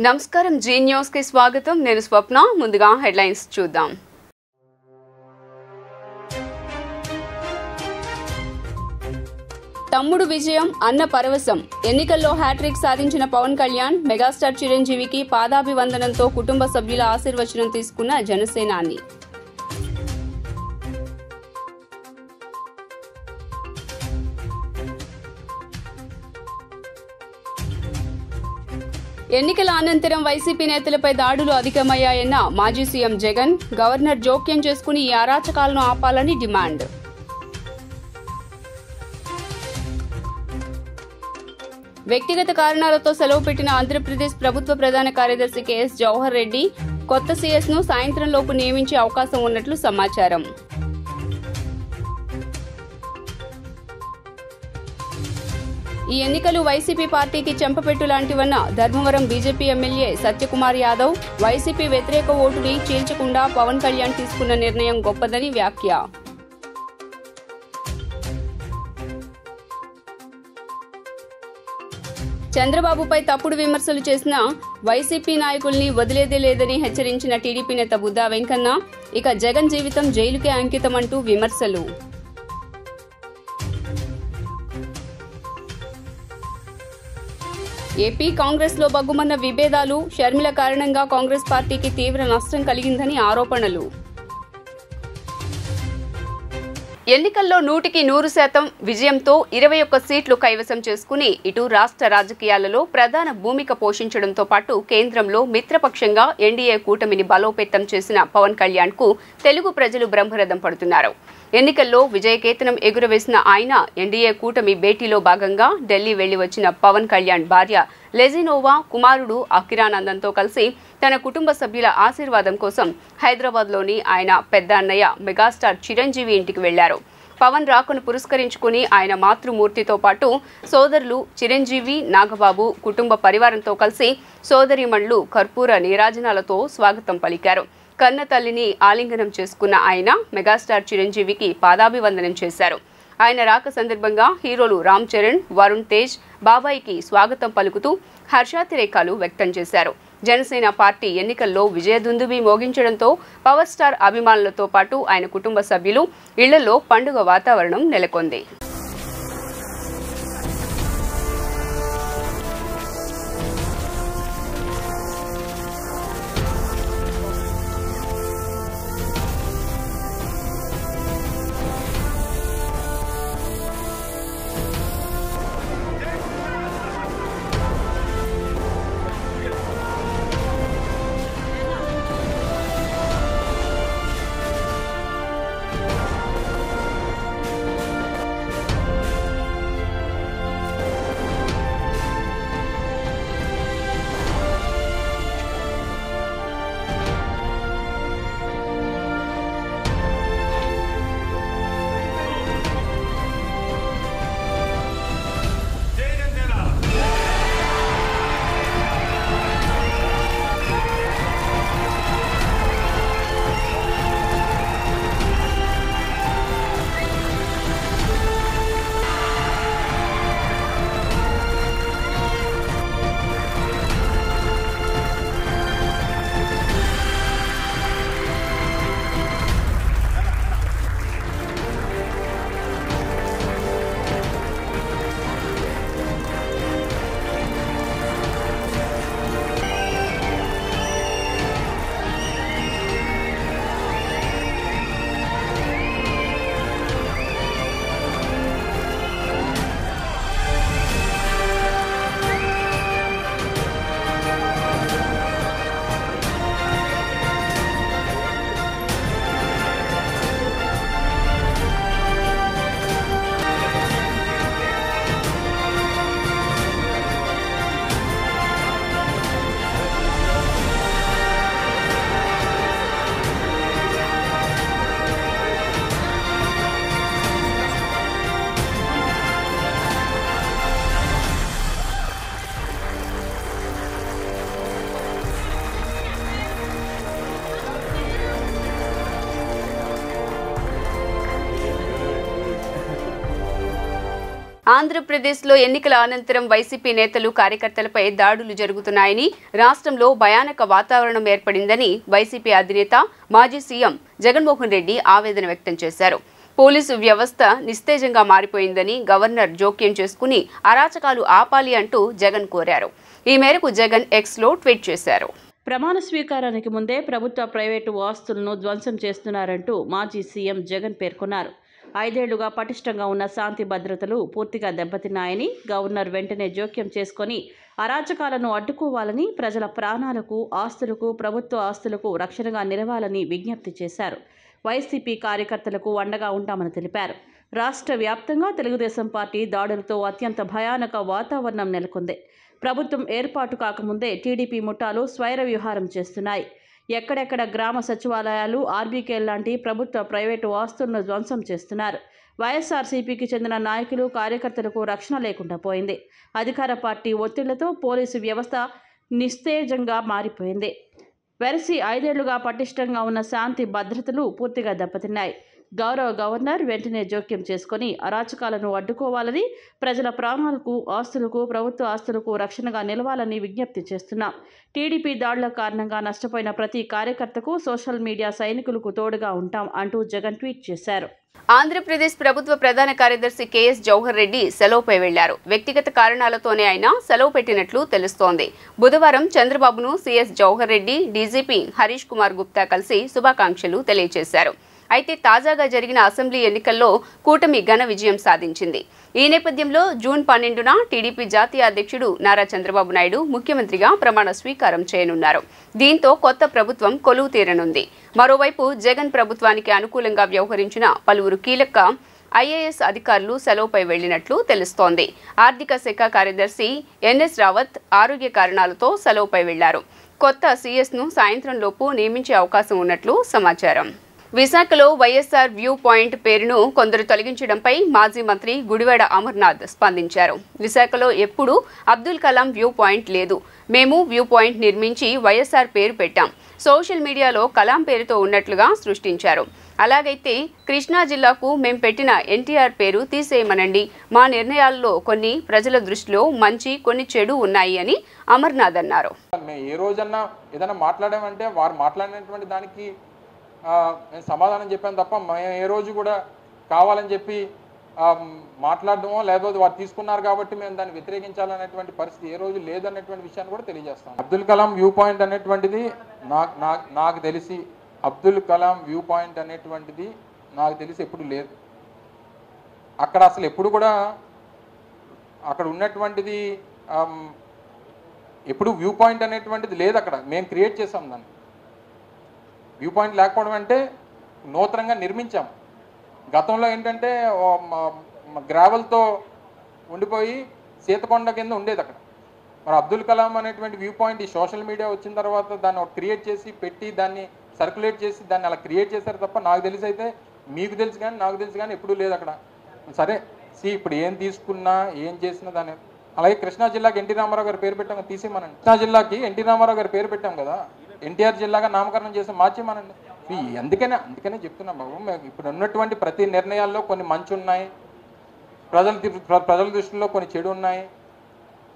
నమస్కారం G news కి స్వాగతం నేను స్వప్న ముందుగా హెడ్లైన్స్ చూద్దాం తమ్ముడు విజయం అన్న పరవశం ఎన్నికల్లో హ్యాట్రిక్ సాధించిన పవన్ కళ్యాణ్ మెగాస్టార్ చిరంజీవికి పాదాభివందనంతో కుటుంబ సభ్యుల ఆశీర్వచనం తీసుకున్న జనసేనాని ఎన్నికల అనంతరం వైసీపీ నేతలపై దాడులు అధికమయ్యాయన్న మాజీ సీఎం జగన్ గవర్నర్ జోక్యం చేసుకుని ఈ అరాచకాలను ఆపాలని డిమాండ్ వ్యక్తిగత కారణాలతో సెలవు పెట్టిన ఆంధ్రప్రదేశ్ ప్రభుత్వ ప్రధాన కార్యదర్శి కెఎస్ జవహర్ రెడ్డి కొత్త సీఎస్ ను సాయంత్రంలోపు నియమించే అవకాశం ఉన్నట్లు సమాచారం. ఈ ఎన్నికలు వైసీపీ పార్టీకి చెంపపెట్టు లాంటివన్న Dharmavaram BJP MLA Satyakumar Yadav YCP వ్యతిరేక ఓటుని చీల్చకుండా పవన్ కళ్యాణ్ తీసుకున్న నిర్ణయం గొప్పదని వ్యాఖ్య. చంద్రబాబుపై తప్పుడు విమర్శలు చేసిన వైసీపీ నాయకుల్ని వదిలేదే లేదని హెచ్చరించిన టీడీపీ నేత బుద్దా వెంకన్న ఇక జగన్ జీవితం జైలుకే అంకితమంటూ విమర్శలు. ఏపీ కాంగ్రెస్ లో బగ్గుమన్న విభేదాలు షర్మిల కారణంగా కాంగ్రెస్ పార్టీకి తీవ్ర నష్టం కలిగిందని ఆరోపణలు. ఎన్నికల్లో 100% విజయంతో 21 సీట్లు కైవసం చేసుకుని ఇటు రాష్ట్ర రాజకీయాలలో ప్రధాన భూమిక పోషించడంతో పాటు కేంద్రంలో మిత్రపక్షంగా ఎన్డీఏ కూటమిని బలోపేతం చేసిన పవన్ కళ్యాణ్ కు తెలుగు ప్రజలు బ్రహ్మరథం పడుతున్నారు. ఎన్నికల్లో విజయకేతనం ఎగురవేసిన ఆయన ఎన్డీఏ కూటమి భేటీలో భాగంగా ఢిల్లీ వెళ్లి వచ్చిన పవన్ కళ్యాణ్ భార్య లెజినోవా కుమారుడు అఖిరానందంతో కలిసి తన కుటుంబ సభ్యుల ఆశీర్వాదం కోసం హైదరాబాద్లోని ఆయన పెద్ద అన్నయ్య మెగాస్టార్ చిరంజీవి ఇంటికి వెళ్లారు. పవన్ రాకను పురస్కరించుకుని ఆయన మాతృమూర్తితో పాటు సోదరులు చిరంజీవి నాగబాబు కుటుంబ పరివారంతో కలిసి సోదరీమణులు కర్పూర నీరాజనాలతో స్వాగతం పలికారు. కన్న తల్లిని ఆలింగనం చేసుకున్న ఆయన మెగాస్టార్ చిరంజీవికి పాదాభివందనం చేశారు. ఆయన రాక సందర్భంగా హీరోలు రామ్ చరణ్, వరుణ్ తేజ్ బాబాయికి స్వాగతం పలుకుతూ హర్షాతిరేకాలు వ్యక్తం చేశారు. జనసేన పార్టీ ఎన్నికల్లో విజయదుందుబి మోగించడంతో పవర్ స్టార్ అభిమానులతో పాటు ఆయన కుటుంబ సభ్యులు ఇళ్లలో పండుగ వాతావరణం నెలకొంది. ఆంధ్రప్రదేశ్లో ఎన్నికల అనంతరం వైసీపీ నేతలు కార్యకర్తలపై దాడులు జరుగుతున్నాయని, రాష్ట్రంలో భయానక వాతావరణం ఏర్పడిందని వైసీపీ అధినేత మాజీ సీఎం జగన్మోహన్ రెడ్డి ఆవేదన వ్యక్తం చేశారు. పోలీసు వ్యవస్థ నిస్తేజంగా మారిపోయిందని గవర్నర్ జోక్యం చేసుకుని అరాచకాలు ఆపాలి అంటూ జగన్ కోరారు. ఈ మేరకు జగన్ ఎక్స్లో ట్వీట్ చేశారు. ప్రమాణ స్వీకారానికి ముందే ప్రభుత్వ ప్రైవేటు ఆస్తులను ధ్వంసం చేస్తున్నారంటూ మాజీ సీఎం జగన్ పేర్కొన్నారు. 5 ఏళ్లుగా పటిష్టంగా ఉన్న శాంతి భద్రతలు పూర్తిగా దెబ్బతిన్నాయని, గవర్నర్ వెంటనే జోక్యం చేసుకొని అరాచకాలను అడ్డుకోవాలని, ప్రజల ప్రాణాలకు, ఆస్తులకు, ప్రభుత్వ ఆస్తులకు రక్షణగా నిలవాలని విజ్ఞప్తి చేశారు. వైసీపీ కార్యకర్తలకు అండగా ఉంటామని తెలిపారు. రాష్ట్ర వ్యాప్తంగా తెలుగుదేశం పార్టీ దాడులతో అత్యంత భయానక వాతావరణం నెలకొంది. ప్రభుత్వం ఏర్పాటు కాకముందే టీడీపీ ముఠాలు స్వైర వ్యూహారం చేస్తున్నాయి. ఎక్కడెక్కడ గ్రామ సచివాలయాలు, ఆర్బీకేల్ లాంటి ప్రభుత్వ ప్రైవేటు ఆస్తులను ధ్వంసం చేస్తున్నారు. వైఎస్ఆర్సీపీకి చెందిన నాయకులు, కార్యకర్తలకు రక్షణ లేకుండా పోయింది. అధికార పార్టీ ఒత్తిళ్లతో పోలీసు వ్యవస్థ నిస్తేజంగా మారిపోయింది. వెరసి 5 ఏళ్లుగా పటిష్టంగా ఉన్న శాంతి భద్రతలు పూర్తిగా దెబ్బతిన్నాయి. గౌరవ గవర్నర్ వెంటనే జోక్యం చేసుకొని అరాచకాలను అడ్డుకోవాలని, ప్రజల ప్రాణాలకు, ఆస్తులకు, ప్రభుత్వ ఆస్తులకు రక్షణగా నిలవాలని విజ్ఞప్తి చేస్తున్నాం. టీడీపీ దాడుల కారణంగా నష్టపోయిన ప్రతి కార్యకర్తకు సోషల్ మీడియా సైనికులకు తోడుగా ఉంటాం అంటూ జగన్ ట్వీట్ చేశారు. ఆంధ్రప్రదేశ్ ప్రభుత్వ ప్రధాన కార్యదర్శి కేఎస్ జవహర్ రెడ్డి సెలవుపై వెళ్లారు. వ్యక్తిగత కారణాలతోనే ఆయన సెలవు పెట్టినట్లు తెలుస్తోంది. బుధవారం చంద్రబాబును సీఎస్ జవహర్ రెడ్డి, డీజీపీ హరీష్ కుమార్ గుప్తా కలిసి శుభాకాంక్షలు తెలియజేశారు. అయితే తాజాగా జరిగిన అసెంబ్లీ ఎన్నికల్లో కూటమి ఘన విజయం సాధించింది. ఈ నేపథ్యంలో జూన్ 12న టీడీపీ జాతీయ అధ్యక్షుడు నారా చంద్రబాబు నాయుడు ముఖ్యమంత్రిగా ప్రమాణ స్వీకారం చేయనున్నారు. దీంతో కొత్త ప్రభుత్వం కొలువు తీరనుంది. మరోవైపు జగన్ ప్రభుత్వానికి అనుకూలంగా వ్యవహరించిన పలువురు కీలక ఐఏఎస్ అధికారులు సెలవుపై వెళ్లినట్లు తెలుస్తోంది. ఆర్థిక శాఖ కార్యదర్శి ఎన్ఎస్ రావత్ ఆరోగ్య కారణాలతో సెలవుపై వెళ్లారు. కొత్త సీఎస్ను సాయంత్రంలోపు నియమించే అవకాశం ఉన్నట్లు సమాచారం. విశాఖలో వైఎస్ఆర్ వ్యూ పాయింట్ పేరును కొందరు తొలగించడంపై మాజీ మంత్రి గుడివాడ అమర్నాథ్ స్పందించారు. విశాఖలో ఎప్పుడూ అబ్దుల్ కలాం వ్యూ పాయింట్ లేదు. మేము వ్యూ పాయింట్ నిర్మించి వైఎస్ఆర్ పేరు పెట్టాం. సోషల్ మీడియాలో కలాం పేరుతో ఉన్నట్లుగా సృష్టించారు. అలాగైతే కృష్ణా జిల్లాకు మేం పెట్టిన ఎన్టీఆర్ పేరు తీసేయమనండి. మా నిర్ణయాల్లో కొన్ని ప్రజల దృష్టిలో మంచి, కొన్ని చెడు ఉన్నాయి అని అమర్నాథ్ అన్నారు. ఏ రోజన్నా ఏదైనా మాట్లాడామంటే వారు మాట్లాడినటువంటి దానికి నేను సమాధానం చెప్పాను తప్ప మేము ఏ రోజు కూడా కావాలని చెప్పి మాట్లాడడమో లేకపోతే వారు తీసుకున్నారు కాబట్టి మేము దాన్ని వ్యతిరేకించాలనేటువంటి పరిస్థితి ఏ రోజు లేదనేటువంటి విషయాన్ని కూడా తెలియజేస్తాం. అబ్దుల్ కలాం వ్యూ పాయింట్ అనేటువంటిది నాకు తెలిసి అబ్దుల్ కలాం వ్యూ పాయింట్ అనేటువంటిది నాకు తెలిసి ఎప్పుడు లేదు. అక్కడ అసలు ఎప్పుడు కూడా అక్కడ ఉన్నటువంటిది ఎప్పుడు వ్యూ పాయింట్ అనేటువంటిది లేదు. అక్కడ మేము క్రియేట్ చేసాం దాన్ని. వ్యూ పాయింట్ లేకపోవడం అంటే నూతనంగా నిర్మించాం. గతంలో ఏంటంటే గ్రావెల్తో ఉండిపోయి సీతకొండ కింద ఉండేది అక్కడ. మరి అబ్దుల్ కలాం అనేటువంటి వ్యూ పాయింట్ ఈ సోషల్ మీడియా వచ్చిన తర్వాత దాన్ని క్రియేట్ చేసి పెట్టి దాన్ని సర్క్యులేట్ చేసి దాన్ని అలా క్రియేట్ చేశారు తప్ప నాకు తెలిసి అయితే మీకు తెలుసు కానీ నాకు తెలుసు కానీ ఎప్పుడూ లేదు అక్కడ. సరే ఇప్పుడు ఏం తీసుకున్నా ఏం చేసినా దాన్ని అలాగే కృష్ణా జిల్లాకి ఎన్టీ రామారావు గారి పేరు పెట్టాం, తీసేమనండి. కృష్ణా జిల్లాకి ఎన్టీ రామారావు గారి పేరు పెట్టాం కదా, ఎన్టీఆర్ జిల్లాగా నామకరణం చేసి మార్చేమనండి. అందుకనే చెప్తున్నాం బాబు, మేము ఇప్పుడు ఉన్నటువంటి ప్రతి నిర్ణయాల్లో కొన్ని మంచి ఉన్నాయి, ప్రజల దృష్టిలో కొన్ని చెడు ఉన్నాయి.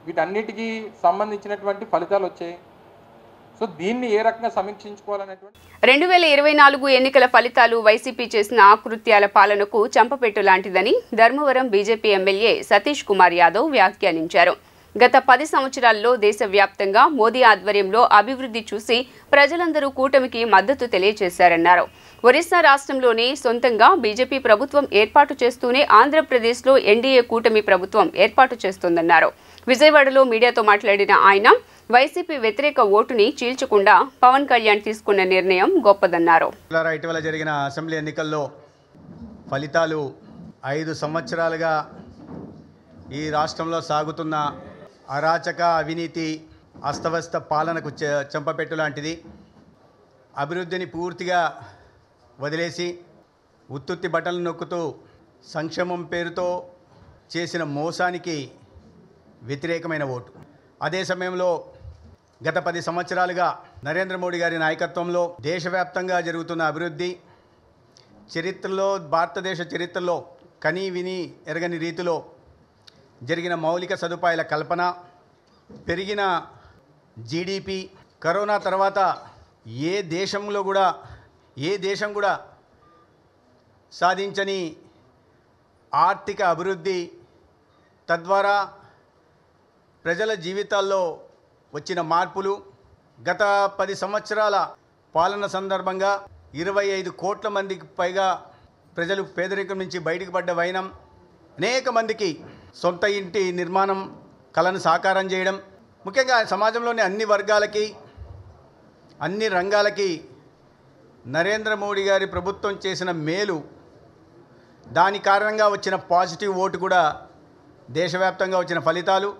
వీటన్నిటికీ సంబంధించినటువంటి ఫలితాలు వచ్చాయి. సో దీన్ని ఏ రకంగా సమీక్షించుకోవాలనేటువంటి 2024 ఎన్నికల ఫలితాలు వైసీపీ చేసిన ఆకృత్యాల పాలనకు చంపపెట్టు లాంటిదని ధర్మవరం బీజేపీ ఎమ్మెల్యే సతీష్ కుమార్ యాదవ్ వ్యాఖ్యానించారు. గత 10 సంవత్సరాల్లో దేశవ్యాప్తంగా మోదీ ఆధ్వర్యంలో అభివృద్ధి చూసి ప్రజలందరూ కూటమికి మద్దతు తెలియజేశారన్నారు. ఒరిస్సా రాష్ట్రంలోనే సొంతంగా బీజేపీ ప్రభుత్వం ఏర్పాటు చేస్తూనే ఆంధ్రప్రదేశ్లో ఎన్డీఏ కూటమి ప్రభుత్వం ఏర్పాటు చేస్తోందన్నారు. విజయవాడలో మీడియాతో మాట్లాడిన ఆయన వైసీపీ వ్యతిరేక ఓటుని చీల్చకుండా పవన్ కళ్యాణ్ తీసుకున్న నిర్ణయం గొప్పదన్నారు. ఇటీవల జరిగిన అసెంబ్లీ ఎన్నికల్లో ఫలితాలు 5 సంవత్సరాలుగా ఈ రాష్ట్రంలో సాగుతున్న అరాచక, అవినీతి, అస్తవ్యస్త పాలనకు చెంపపెట్టు లాంటిది. అభివృద్ధిని పూర్తిగా వదిలేసి ఉత్తుత్తి బట్టలు నొక్కుతూ సంక్షేమం పేరుతో చేసిన మోసానికి వ్యతిరేకమైన ఓటు. అదే సమయంలో గత 10 సంవత్సరాలుగా నరేంద్ర మోడీ గారి నాయకత్వంలో దేశవ్యాప్తంగా జరుగుతున్న అభివృద్ధి చరిత్రలో, భారతదేశ చరిత్రలో కనీ విని ఎరగని రీతిలో జరిగిన మౌలిక సదుపాయాల కల్పన, పెరిగిన జీడిపి, కరోనా తర్వాత ఏ దేశం కూడా సాధించని ఆర్థిక అభివృద్ధి, తద్వారా ప్రజల జీవితాల్లో వచ్చిన మార్పులు, గత 10 సంవత్సరాల పాలన సందర్భంగా 25 కోట్ల మందికి పైగా ప్రజలు పేదరికం నుంచి బయటకు పడ్డ వైనం, అనేక మందికి సొంత ఇంటి నిర్మాణం కలను సాకారం చేయడం, ముఖ్యంగా సమాజంలోని అన్ని వర్గాలకి, అన్ని రంగాలకి నరేంద్ర మోడీ గారి ప్రభుత్వం చేసిన మేలు, దాని కారణంగా వచ్చిన పాజిటివ్ ఓటు కూడా, దేశవ్యాప్తంగా వచ్చిన ఫలితాలు,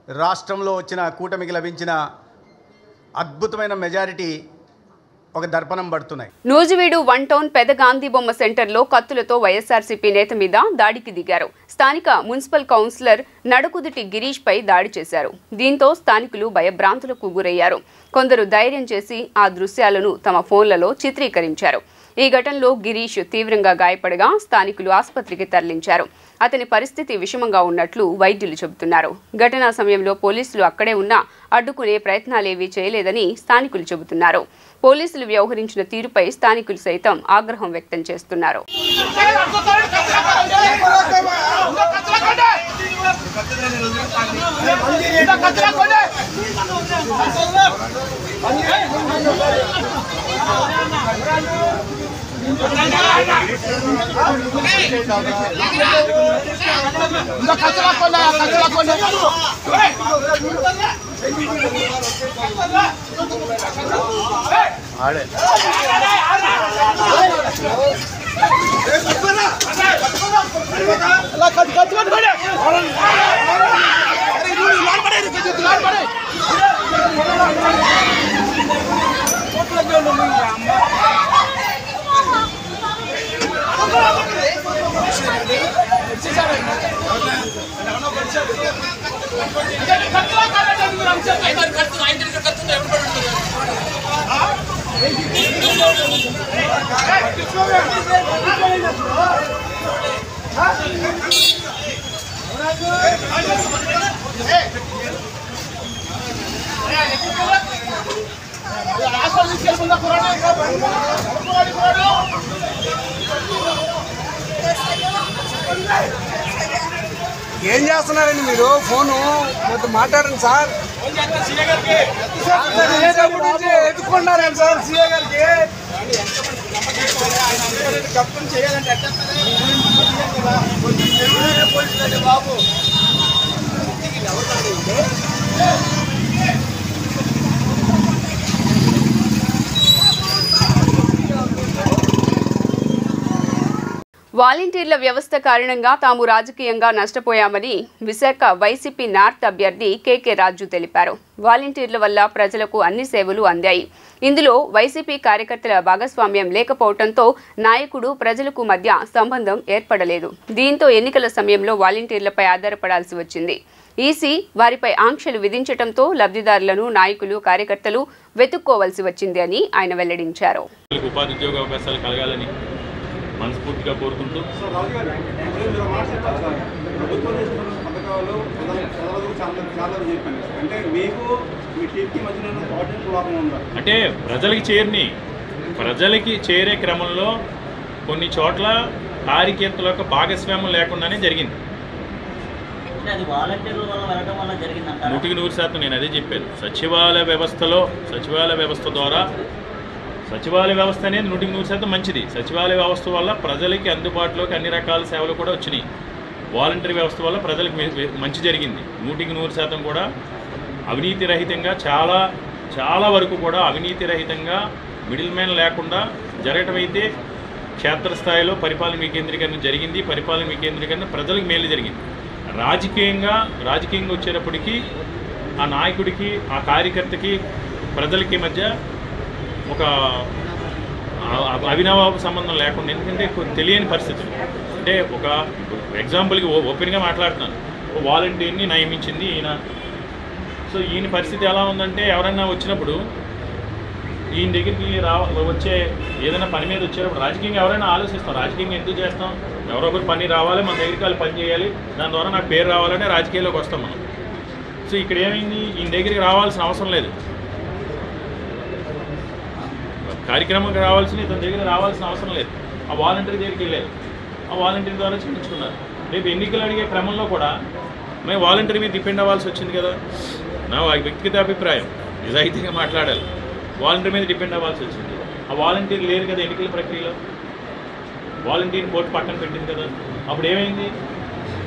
రాష్ట్రంలో వచ్చిన కూటమికి లభించిన అద్భుతమైన మెజారిటీ ఒక దర్పణం పడుతున్నాయి. నూజివీడు 1 టౌన్ పెద్ద గాంధీ బొమ్మ సెంటర్లో కత్తులతో వైఎస్ఆర్సీపీ నేత మీద దాడికి దిగారు. స్థానిక మున్సిపల్ కౌన్సిలర్ నడుకుదుటి గిరీష్ పై దాడి చేశారు. దీంతో స్థానికులు భయభ్రాంతులకు గురయ్యారు. కొందరు ధైర్యం చేసి ఆ దృశ్యాలను తమ ఫోన్లలో చిత్రీకరించారు. ఈ ఘటనలో గిరీష్ తీవ్రంగా గాయపడగా స్థానికులు ఆసుపత్రికి తరలించారు. అతని పరిస్థితి విషమంగా ఉన్నట్లు వైద్యులు చెబుతున్నారు. ఘటనా సమయంలో పోలీసులు అక్కడే ఉన్నా అడ్డుకునే ప్రయత్నాలేవీ చేయలేదని స్థానికులు చెబుతున్నారు. పోలీసులు వ్యవహరించిన తీరుపై స్థానికులు సైతం ఆగ్రహం వ్యక్తం చేస్తున్నారు. ఏం చేస్తున్నారండి మీరు? ఫోను మాట్లాడండి సార్. ఎత్తుకున్నారండి సార్ సీఏ గారికి. కప్తం చేయాలంటే బాబు వాలంటీర్ల వ్యవస్థ కారణంగా తాము రాజకీయంగా నష్టపోయామని విశాఖ వైసీపీ నార్త్ అభ్యర్థి కేకే రాజు తెలిపారు. వాలంటీర్ల వల్ల ప్రజలకు అన్ని సేవలు అందాయి. ఇందులో వైసీపీ కార్యకర్తల భాగస్వామ్యం లేకపోవడంతో నాయకుడు ప్రజలకు మధ్య సంబంధం ఏర్పడలేదు. దీంతో ఎన్నికల సమయంలో వాలంటీర్లపై ఆధారపడాల్సి వచ్చింది. ఈసీ వారిపై ఆంక్షలు విధించడంతో లబ్ధిదారులను నాయకులు, కార్యకర్తలు వెతుక్కోవాల్సి వచ్చింది అని ఆయన వెల్లడించారు. మనస్ఫూర్తిగా కోరుకుంటూ అంటే ప్రజలకి చేరే క్రమంలో కొన్ని చోట్ల కార్యకర్తల యొక్క భాగస్వామ్యం లేకుండానే జరిగింది. 100% నేను అదే చెప్పాను. సచివాలయ వ్యవస్థ ద్వారా సచివాలయ వ్యవస్థ అనేది 100% మంచిది. సచివాలయ వ్యవస్థ వల్ల ప్రజలకి అందుబాటులోకి అన్ని రకాల సేవలు కూడా వచ్చినాయి. వాలంటరీ వ్యవస్థ వల్ల ప్రజలకు మంచి జరిగింది. 100% కూడా అవినీతి రహితంగా చాలా వరకు కూడా అవినీతి రహితంగా మిడిల్ మ్యాన్ లేకుండా జరగటం అయితే క్షేత్రస్థాయిలో పరిపాలన వికేంద్రీకరణ జరిగింది. పరిపాలన వికేంద్రీకరణ ప్రజలకు మేలు జరిగింది. రాజకీయంగా వచ్చేటప్పటికీ ఆ నాయకుడికి, ఆ కార్యకర్తకి, ప్రజలకి మధ్య ఒక అవినాభావ సంబంధం లేకుండా, ఎందుకంటే తెలియని పరిస్థితులు. అంటే ఒక ఎగ్జాంపుల్కి ఓపెన్గా మాట్లాడుతున్నాను, వాలంటీర్ని నియమించింది ఈయన. సో ఈయన పరిస్థితి ఎలా ఉందంటే, ఎవరైనా వచ్చినప్పుడు ఈయన దగ్గరికి వచ్చే ఏదైనా పని మీద వచ్చేటప్పుడు రాజకీయంగా ఎవరైనా ఆలోచిస్తాం, రాజకీయంగా ఎందుకు చేస్తాం, ఎవరో ఒకరు పని రావాలి, మన దగ్గరికి వాళ్ళు పని చేయాలి, దాని ద్వారా నాకు పేరు రావాలంటే రాజకీయాల్లోకి వస్తాం మనం. సో ఇక్కడ ఏమైంది, ఈయన దగ్గరికి రావాల్సిన అవసరం లేదు, కార్యక్రమంకి రావాల్సిన ఇతని దగ్గర రావాల్సిన అవసరం లేదు. ఆ వాలంటీర్ దగ్గరికి వెళ్ళారు, ఆ వాలంటీర్ ద్వారా చేయించుకున్నారు. రేపు ఎన్నికలు అడిగే క్రమంలో కూడా మేము వాలంటీర్ మీద డిపెండ్ అవ్వాల్సి వచ్చింది కదా. నా వ్యక్తిగత అభిప్రాయం, నిజాయితీగా మాట్లాడాలి, వాలంటీర్ మీద డిపెండ్ అవ్వాల్సి వచ్చింది. ఆ వాలంటీర్ లేరు కదా ఎన్నికల ప్రక్రియలో, వాలంటీర్ కోర్టు పక్కన పెట్టింది కదా. అప్పుడు ఏమైంది,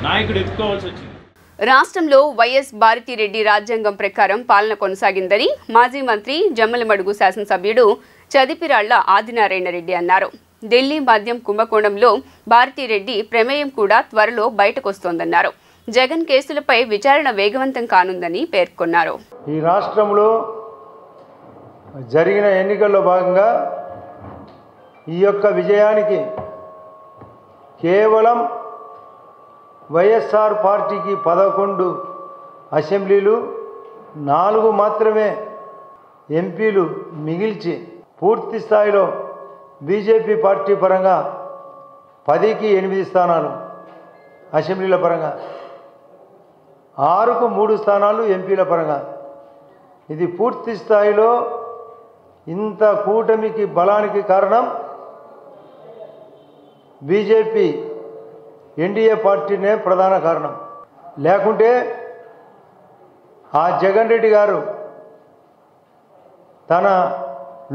నాయకుడు ఎత్తుకోవాల్సి వచ్చింది. రాష్ట్రంలో వైఎస్ భారతిరెడ్డి రాజ్యాంగం ప్రకారం పాలన కొనసాగిందని మాజీ మంత్రి జమ్మలమడుగు శాసనసభ్యుడు చదిపిరాళ్ల ఆదినారాయణ రెడ్డి అన్నారు. ఢిల్లీ మద్యం కుంభకోణంలో భారతిరెడ్డి ప్రమేయం కూడా త్వరలో బయటకొస్తోందన్నారు. జగన్ కేసులపై విచారణ వేగవంతం కానుందని పేర్కొన్నారు. ఈ రాష్ట్రంలో జరిగిన ఎన్నికల్లో భాగంగా ఈ యొక్క విజయానికి కేవలం వైఎస్ఆర్ పార్టీకి 11 అసెంబ్లీలు, 4 మాత్రమే ఎంపీలు మిగిల్చి పూర్తి స్థాయిలో బీజేపీ పార్టీ పరంగా 10కి 8 స్థానాలు అసెంబ్లీల పరంగా, 6కు 3 స్థానాలు ఎంపీల పరంగా, ఇది పూర్తి స్థాయిలో ఇంత కూటమికి బలానికి కారణం బీజేపీ ఎన్డీఏ పార్టీనే ప్రధాన కారణం. లేకుంటే ఆ జగన్ రెడ్డి గారు తన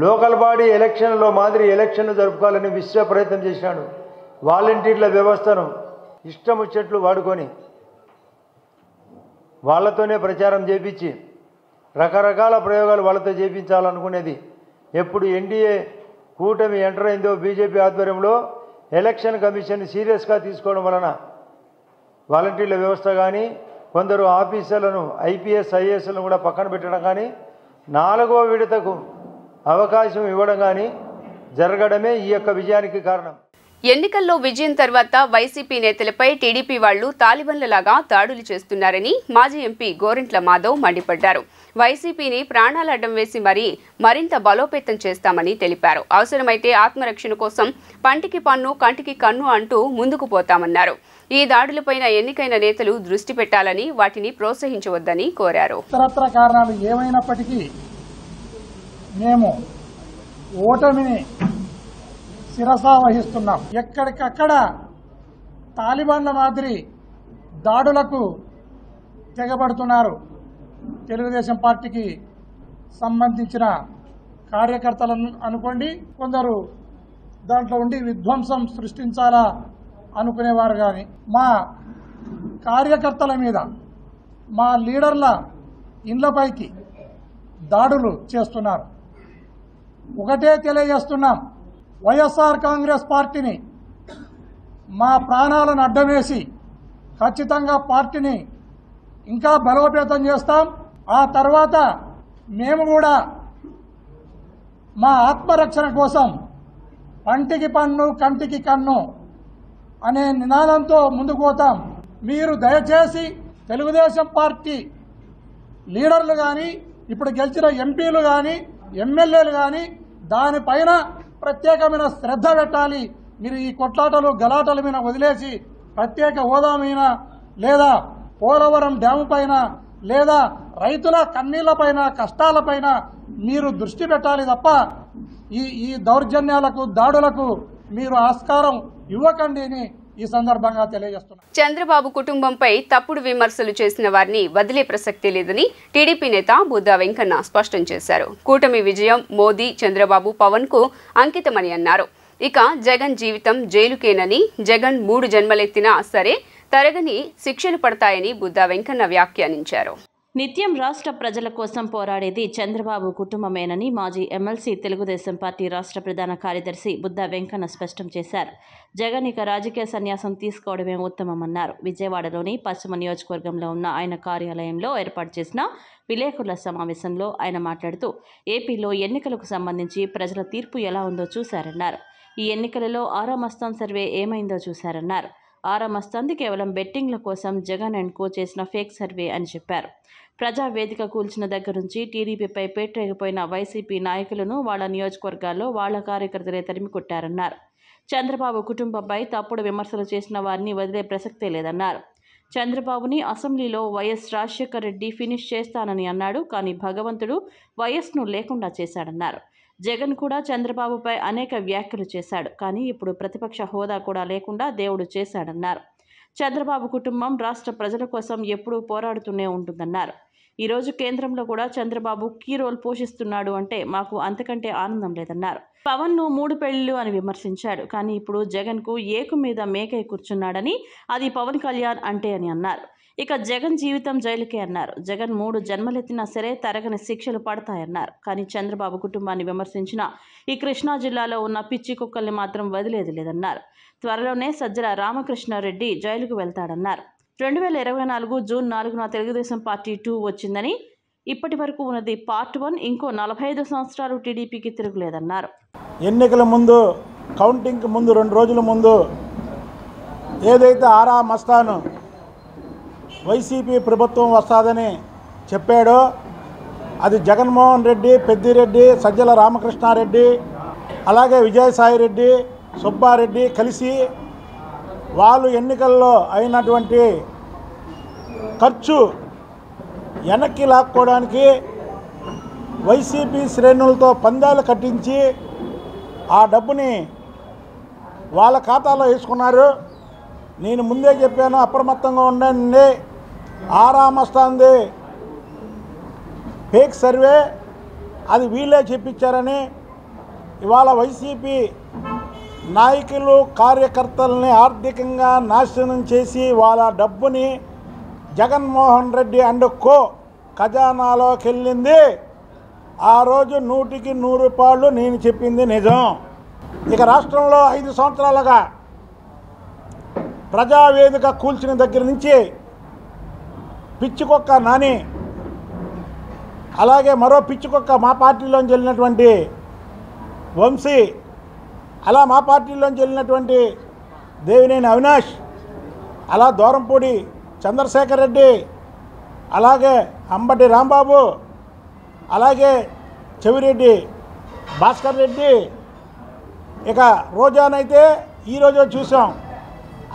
లోకల్ బాడీ ఎలక్షన్లో మాదిరి ఎలక్షన్లు జరుపుకోవాలని విశ్వ ప్రయత్నం చేశాడు. వాలంటీర్ల వ్యవస్థను ఇష్టం వచ్చేట్లు వాడుకొని వాళ్ళతోనే ప్రచారం చేపించి రకరకాల ప్రయోగాలు వాళ్ళతో చేయించాలనుకునేది. ఎప్పుడు ఎన్డీఏ కూటమి ఎంటర్ అయిందో బీజేపీ ఆధ్వర్యంలో ఎలక్షన్ కమిషన్ సీరియస్గా తీసుకోవడం వలన వాలంటీర్ల వ్యవస్థ కానీ, కొందరు ఆఫీసర్లను ఐపీఎస్ ఐఏఎస్లను కూడా పక్కన పెట్టడం కానీ, 4వ విడతకు అవకాశం ఇవ్వడం కానీ జరగడమే ఈ యొక్క విజయానికి కారణం. ఎన్నికల్లో విజయం తర్వాత వైసీపీ నేతలపై టీడీపీ వాళ్లు తాలిబన్లలాగా దాడులు చేస్తున్నారని మాజీ ఎంపీ గోరింట్ల మాధవ్ మండిపడ్డారు. వైసీపీని ప్రాణాలు అడ్డం వేసి మరింత బలోపేతం చేస్తామని తెలిపారు. అవసరమైతే ఆత్మరక్షణ కోసం పంటికి పన్ను కంటికి కన్ను అంటూ ముందుకు పోతామన్నారు. ఈ దాడులపైన ఎన్నికైన నేతలు దృష్టి పెట్టాలని, వాటిని ప్రోత్సహించవద్దని కోరారు. ఇతరత్ర కారణాలు ఏమైనప్పటికీ మేము ఓటమిని శిరసా వహిస్తున్నాం. ఎక్కడికక్కడ తాలిబాన్ల మాదిరి దాడులకు తెగబడుతున్నారు. తెలుగుదేశం పార్టీకి సంబంధించిన కార్యకర్తలను అనుకోండి, కొందరు దాంట్లో ఉండి విధ్వంసం సృష్టించాలా అనుకునేవారు కానీ మా కార్యకర్తల మీద, మా లీడర్ల ఇండ్లపైకి దాడులు చేస్తున్నారు. ఒకటే తెలియజేస్తున్నాం, వైఎస్ఆర్ కాంగ్రెస్ పార్టీని మా ప్రాణాలను అడ్డవేసి ఖచ్చితంగా పార్టీని ఇంకా బలోపేతం చేస్తాం. ఆ తర్వాత మేము కూడా మా ఆత్మరక్షణ కోసం పంటికి పన్ను కంటికి కన్ను అనే నినాదంతో ముందుకు పోతాం. మీరు దయచేసి తెలుగుదేశం పార్టీ లీడర్లు కానీ, ఇప్పుడు గెలిచిన ఎంపీలు కానీ, ఎమ్మెల్యేలు కానీ దానిపైన ప్రత్యేకమైన శ్రద్ధ పెట్టాలి. మీరు ఈ కొట్లాటలు గలాటల మీద వదిలేసి ప్రత్యేక హోదా మీద, లేదా పోలవరం డ్యాము పైన, లేదా రైతుల కన్నీళ్లపైన, కష్టాలపైన మీరు దృష్టి పెట్టాలి తప్ప ఈ దౌర్జన్యాలకు, దాడులకు మీరు ఆస్కారం ఇవ్వకండి అని ఈ సందర్భంగా తెలియజేస్తున్నారు. చంద్రబాబు కుటుంబంపై తప్పుడు విమర్శలు చేసిన వారిని వదిలే ప్రసక్తి లేదని టీడీపీ నేత బుద్దా వెంకన్న స్పష్టం చేశారు. కూటమి విజయం మోదీ, చంద్రబాబు, పవన్ కు అంకితమని అన్నారు. ఇక జగన్ జీవితం జైలుకేనని, జగన్ 3 జన్మలెత్తినా సరే తరగని శిక్షలు పడతాయని బుద్దా వెంకన్న వ్యాఖ్యానించారు. నిత్యం రాష్ట్ర ప్రజల కోసం పోరాడేది చంద్రబాబు కుటుంబమేనని మాజీ ఎమ్మెల్సీ తెలుగుదేశం పార్టీ రాష్ట్ర ప్రధాన కార్యదర్శి బుద్దా వెంకన్న స్పష్టం చేశారు. జగన్ ఇక రాజకీయ సన్యాసం తీసుకోవడమే ఉత్తమమన్నారు. విజయవాడలోని పశ్చిమ నియోజకవర్గంలో ఉన్న ఆయన కార్యాలయంలో ఏర్పాటు చేసిన విలేకరుల సమావేశంలో ఆయన మాట్లాడుతూ ఏపీలో ఎన్నికలకు సంబంధించి ప్రజల తీర్పు ఎలా ఉందో చూశారన్నారు. ఈ ఎన్నికలలో 6వ మస్తాన్ సర్వే ఏమైందో చూశారన్నారు. ఆరామస్తాంది కేవలం బెట్టింగ్ల కోసం జగన్ అండ్ కో చేసిన ఫేక్ సర్వే అని చెప్పారు. ప్రజావేదిక కూల్చిన దగ్గర నుంచి టీడీపీపై పేట్రేగిపోయిన వైసీపీ నాయకులను వాళ్ళ నియోజకవర్గాల్లో వాళ్ళ కార్యకర్తలే తరిమి కొట్టారన్నారు. చంద్రబాబు కుటుంబంపై తప్పుడు విమర్శలు చేసిన వారిని వదిలే ప్రసక్తే లేదన్నారు. చంద్రబాబుని అసెంబ్లీలో వైఎస్ రాజశేఖర్ రెడ్డి ఫినిష్ చేస్తానని అన్నాడు. కానీ భగవంతుడు వైఎస్ను లేకుండా చేశాడన్నారు. జగన్ కూడా చంద్రబాబుపై అనేక వ్యాఖ్యలు చేశాడు. కానీ ఇప్పుడు ప్రతిపక్ష హోదా కూడా లేకుండా దేవుడు చేశాడన్నారు. చంద్రబాబు కుటుంబం రాష్ట్ర ప్రజల కోసం ఎప్పుడూ పోరాడుతూనే ఉంటుందన్నారు. ఈరోజు కేంద్రంలో కూడా చంద్రబాబు కీ రోల్ పోషిస్తున్నాడు అంటే మాకు అంతకంటే ఆనందం లేదన్నారు. పవన్ను 3 పెళ్లిళ్ళు అని విమర్శించాడు. కానీ ఇప్పుడు జగన్కు ఏకు మీద మేకై కూర్చున్నాడని, అది పవన్ కళ్యాణ్ అంటే అని అన్నారు. ఇక జగన్ జీవితం జైలుకే అన్నారు. జగన్ 3 జన్మలెత్తినా సరే తరగని శిక్షలు పడతాయన్నారు. కానీ చంద్రబాబు కుటుంబాన్ని విమర్శించిన ఈ కృష్ణా జిల్లాలో ఉన్న పిచ్చి కుక్కల్ని మాత్రం వదిలేది లేదన్నారు. త్వరలోనే సజ్జల రామకృష్ణారెడ్డి జైలుకు వెళ్తాడన్నారు. 2024 జూన్ 4న తెలుగుదేశం పార్టీ 2 వచ్చిందని, ఇప్పటి వరకు ఉన్నది పార్ట్ 1. ఇంకో 45 సంవత్సరాలు టీడీపీకి తిరుగులేదన్నారు. ఎన్నికల ముందు, కౌంటింగ్కి ముందు 2 రోజుల ముందు ఏదైతే ఆరా మస్తాను వైసీపీ ప్రభుత్వం వస్తుందని చెప్పాడో అది జగన్మోహన్ రెడ్డి, పెద్దిరెడ్డి, సజ్జల రామకృష్ణారెడ్డి, అలాగే విజయసాయిరెడ్డి, సుబ్బారెడ్డి కలిసి వాళ్ళు ఎన్నికల్లో అయినటువంటి ఖర్చు వెనక్కి లాక్కోవడానికి వైసీపీ శ్రేణులతో పందాలు కట్టించి ఆ డబ్బుని వాళ్ళ ఖాతాలో వేసుకున్నారు. నేను ముందే చెప్పాను, అప్రమత్తంగా ఉండండి. ఆరామస్తాంది ఫేక్ సర్వే, అది వీళ్ళే చెప్పించారని ఇవాళ వైసీపీ నాయకులు కార్యకర్తల్ని ఆర్థికంగా నాశనం చేసి వాళ్ళ డబ్బుని జగన్మోహన్ రెడ్డి అండ్ కో ఖజానాలోకి వెళ్ళింది. ఆ రోజు 100కి 100 రూపాయలు నేను చెప్పింది నిజం. ఇక రాష్ట్రంలో 5 సంవత్సరాలుగా ప్రజావేదిక కూల్చిన దగ్గర నుంచి పిచ్చికొక్క నాని, అలాగే మరో పిచ్చికొక్క మా పార్టీలోంచి వెళ్ళినటువంటి వంశీ, అలా మా పార్టీలోంచి వెళ్ళినటువంటి దేవినేని అవినాష్, అలా దూరంపూడి చంద్రశేఖర్ రెడ్డి, అలాగే అంబటి రాంబాబు, అలాగే చెవిరెడ్డి భాస్కర్ రెడ్డి, ఇక రోజానైతే ఈరోజు చూసాం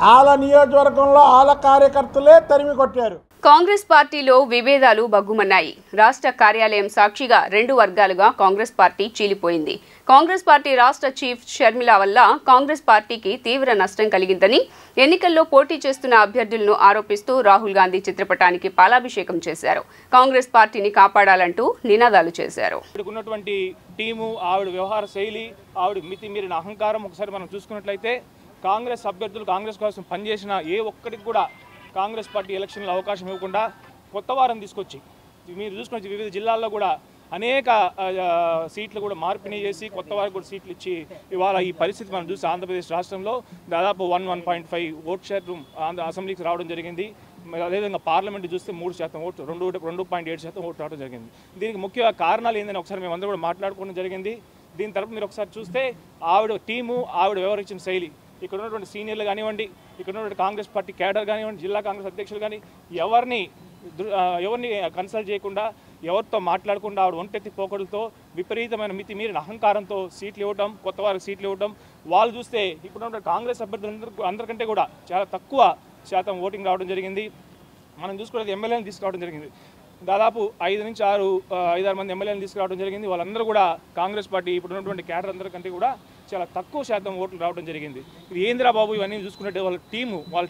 వాళ్ళ నియోజకవర్గంలో వాళ్ళ కార్యకర్తలే తరిమి కొట్టారు. కాంగ్రెస్ పార్టీలో విభేదాలు బగ్గుమన్నాయి. రాష్ట్ర కార్యాలయం సాక్షిగా 2 వర్గాలుగా కాంగ్రెస్ పార్టీ చీలిపోయింది. కాంగ్రెస్ పార్టీ రాష్ట్ర చీఫ్ షర్మిల వల్ల కాంగ్రెస్ పార్టీకి తీవ్ర నష్టం కలిగిందని ఎన్నికల్లో పోటీ చేస్తున్న అభ్యర్థులను ఆరోపిస్తూ రాహుల్ గాంధీ చిత్రపటానికి పాలాభిషేకం చేశారు. కాంగ్రెస్ పార్టీని కాపాడాలంటూ నినాదాలు చేశారు. ఉన్నటువంటి టీము, ఆవిడ వ్యవహార శైలి, ఆవిడ మితిమీరిన అహంకారం ఒకసారి మనం చూసుకున్నట్లయితే కాంగ్రెస్ అభ్యర్థులు కాంగ్రెస్ కోసం పనిచేసిన ఏ ఒక్కరికి కూడా కాంగ్రెస్ పార్టీ ఎలక్షన్లో అవకాశం ఇవ్వకుండా కొత్త వారం తీసుకొచ్చి మీరు చూసుకున్న వివిధ జిల్లాల్లో కూడా అనేక సీట్లు కూడా మార్పిణీ చేసి కొత్త వారికి కూడా సీట్లు ఇచ్చి ఇవాళ ఈ పరిస్థితి మనం చూసి ఆంధ్రప్రదేశ్ రాష్ట్రంలో దాదాపు 1.5 ఓట్ షేర్ అసెంబ్లీకి రావడం జరిగింది. అదేవిధంగా పార్లమెంట్ చూస్తే 3% ఓటు, 2.7% ఓటు రావడం జరిగింది. దీనికి ముఖ్య కారణాలు ఏంటని ఒకసారి మేమందరూ కూడా మాట్లాడుకోవడం జరిగింది. దీని తరపు మీరు ఒకసారి చూస్తే ఆవిడ టీము, ఆవిడ వ్యవహరించిన శైలి, ఇక్కడ ఉన్నటువంటి సీనియర్లు కానివ్వండి, ఇక్కడ ఉన్నటువంటి కాంగ్రెస్ పార్టీ క్యాడర్ కానివ్వండి, జిల్లా కాంగ్రెస్ అధ్యక్షులు కానీ ఎవరిని కన్సల్ట్ చేయకుండా, ఎవరితో మాట్లాడకుండా ఆవిడ ఒంటెత్తి పోకడులతో విపరీతమైన మితిమీరిన అహంకారంతో సీట్లు ఇవ్వడం, కొత్త వారికి సీట్లు ఇవ్వడం, వాళ్ళు చూస్తే ఇప్పుడు కాంగ్రెస్ అభ్యర్థులందరూ అందరికంటే కూడా చాలా తక్కువ శాతం ఓటింగ్ రావడం జరిగింది. మనం చూసుకున్నది ఎమ్మెల్యేలను తీసుకురావడం జరిగింది. దాదాపు 5 నుంచి 6 మంది ఎమ్మెల్యేలను తీసుకురావడం జరిగింది. వాళ్ళందరూ కూడా కాంగ్రెస్ పార్టీ ఇప్పుడు ఉన్నటువంటి క్యాడర్ అందరికంటే కూడా చాలా తక్కువ శాతం ఓట్లు రావడం జరిగింది. ఇది ఏంద్రా బాబు ఇవన్నీ చూసుకున్నట్టు వాళ్ళ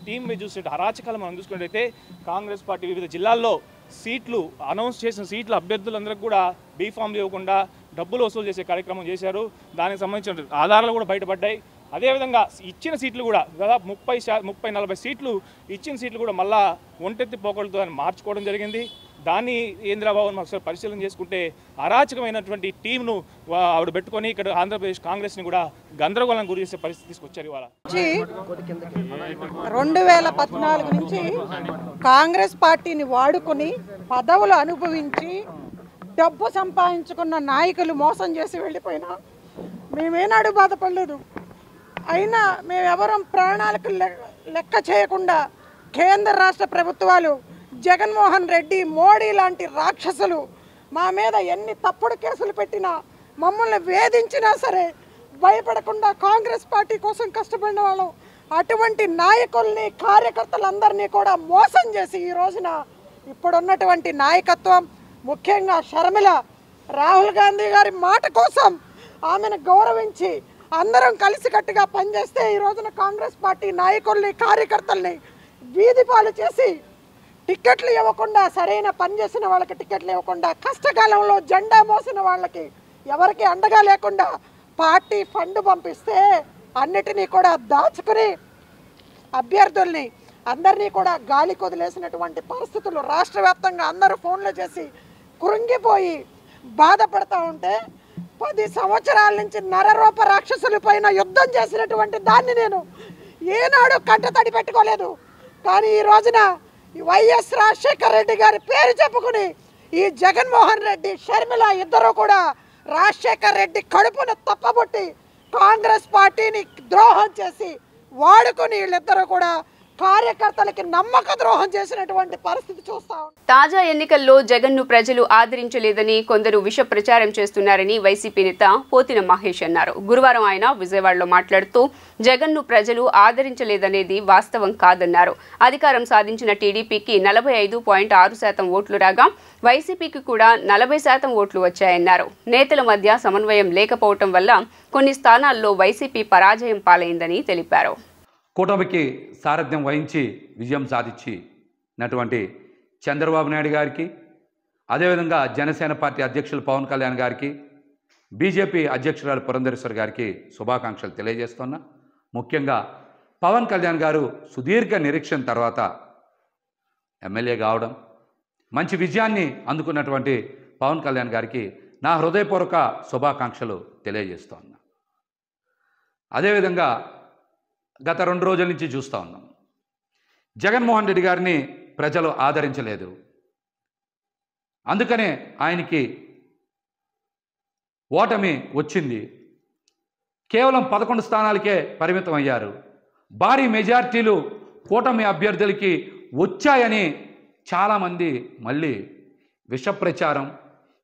టీం మీద చూసినట్టు అరాచకాలు మనం చూసుకున్నట్టయితే కాంగ్రెస్ పార్టీ వివిధ జిల్లాల్లో సీట్లు అనౌన్స్ చేసిన సీట్ల అభ్యర్థులందరికీ కూడా బీఫామ్లు ఇవ్వకుండా డబ్బులు వసూలు చేసే కార్యక్రమం చేశారు. దానికి సంబంధించిన ఆధారాలు కూడా బయటపడ్డాయి. అదేవిధంగా ఇచ్చిన సీట్లు కూడా దాదాపు 30-40 సీట్లు ఇచ్చిన సీట్లు కూడా మళ్ళా ఒంటెత్తి పోకలతో దాన్ని మార్చుకోవడం జరిగింది. దాన్ని ఏంద్రాబాబుని ఒకసారి పరిశీలన చేసుకుంటే అరాచకమైనటువంటి టీంను ఆవిడ పెట్టుకొని ఇక్కడ ఆంధ్రప్రదేశ్ కాంగ్రెస్ని కూడా గందరగోళం గురి చేసే పరిస్థితి తీసుకొచ్చారు. ఇవాళ 2014 నుంచి కాంగ్రెస్ పార్టీని వాడుకొని పదవులు అనుభవించి డబ్బు సంపాదించుకున్న నాయకులు మోసం చేసి వెళ్ళిపోయినా మేమేనాడు బాధపడలేదు. అయినా మేమెవరం ప్రాణాలకు లెక్క చేయకుండా కేంద్ర రాష్ట్ర ప్రభుత్వాలు జగన్మోహన్ రెడ్డి, మోడీ లాంటి రాక్షసులు మా మీద ఎన్ని తప్పుడు కేసులు పెట్టినా, మమ్మల్ని వేధించినా సరే భయపడకుండా కాంగ్రెస్ పార్టీ కోసం కష్టపడిన వాళ్ళం. అటువంటి నాయకుల్ని, కార్యకర్తలందరినీ కూడా మోసం చేసి ఈ రోజున ఇప్పుడున్నటువంటి నాయకత్వం, ముఖ్యంగా షర్మిల, రాహుల్ గాంధీ గారి మాట కోసం ఆమెను గౌరవించి అందరం కలిసికట్టుగా పనిచేస్తే ఈ రోజున కాంగ్రెస్ పార్టీ నాయకుల్ని, కార్యకర్తల్ని వీధి పాలు చేసి టికెట్లు ఇవ్వకుండా, సరైన పని చేసిన వాళ్ళకి టికెట్లు ఇవ్వకుండా, కష్టకాలంలో జెండా మోసిన వాళ్ళకి ఎవరికి అండగా లేకుండా పార్టీ ఫండ్ పంపిస్తే అన్నిటినీ కూడా దాచుకుని అభ్యర్థుల్ని అందరినీ కూడా గాలి కొదిలేసినటువంటి పరిస్థితులు రాష్ట్ర వ్యాప్తంగా అందరూ ఫోన్లు చేసి కృంగిపోయి బాధపడతా ఉంటే 10 సంవత్సరాల నుంచి నరరూప రాక్షసుల పైన యుద్ధం చేసినటువంటి దాన్ని నేను ఏనాడు కంటతడి పెట్టుకోలేదు. కానీ ఈ రోజున వైఎస్ రాజశేఖర రెడ్డి గారి పేరు చెప్పుకుని ఈ జగన్మోహన్ రెడ్డి, షర్మిల ఇద్దరు కూడా రాజశేఖర రెడ్డి కడుపును తప్పబొట్టి కాంగ్రెస్ పార్టీని ద్రోహం చేసి వాడుకొని వీళ్ళిద్దరూ కూడా కార్యకర్తలకి నమ్మక ద్రోహం చేసినటువంటి పరిస్థితి చూస్తా ఉన్నాం. తాజా ఎన్నికల్లో జగన్ను ప్రజలు ఆదరించలేదని కొందరు విష ప్రచారం చేస్తున్నారని వైసీపీ నేత పోతిన మహేష్ అన్నారు. గురువారం ఆయన విజయవాడలో మాట్లాడుతూ జగన్ను ప్రజలు ఆదరించలేదనేది వాస్తవం కాదన్నారు. అధికారం సాధించిన టీడీపీకి 45.6% ఓట్లు రాగా వైసీపీకి కూడా 40% ఓట్లు వచ్చాయన్నారు. నేతల మధ్య సమన్వయం లేకపోవడం వల్ల కొన్ని స్థానాల్లో వైసీపీ పరాజయం పాలైందని తెలిపారు. కూటమికి సారథ్యం వహించి విజయం సాధించినటువంటి చంద్రబాబు నాయుడు గారికి, అదేవిధంగా జనసేన పార్టీ అధ్యక్షులు పవన్ కళ్యాణ్ గారికి, బీజేపీ అధ్యక్షురాలు పురంధరేశ్వరి గారికి శుభాకాంక్షలు తెలియజేస్తున్నా. ముఖ్యంగా పవన్ కళ్యాణ్ గారు సుదీర్ఘ నిరీక్షణ తర్వాత ఎమ్మెల్యే కావడం, మంచి విజయాన్ని అందుకున్నటువంటి పవన్ కళ్యాణ్ గారికి నా హృదయపూర్వక శుభాకాంక్షలు తెలియజేస్తున్నా. అదేవిధంగా గత 2 రోజుల నుంచి చూస్తూ ఉన్నాం, జగన్మోహన్ రెడ్డి గారిని ప్రజలు ఆదరించలేదు. అందుకనే ఆయనకి ఓటమి వచ్చింది. కేవలం 11 స్థానాలకే పరిమితం అయ్యారు. భారీ మెజార్టీలు కూటమి అభ్యర్థులకి వచ్చాయని చాలామంది మళ్ళీ విష ప్రచారం,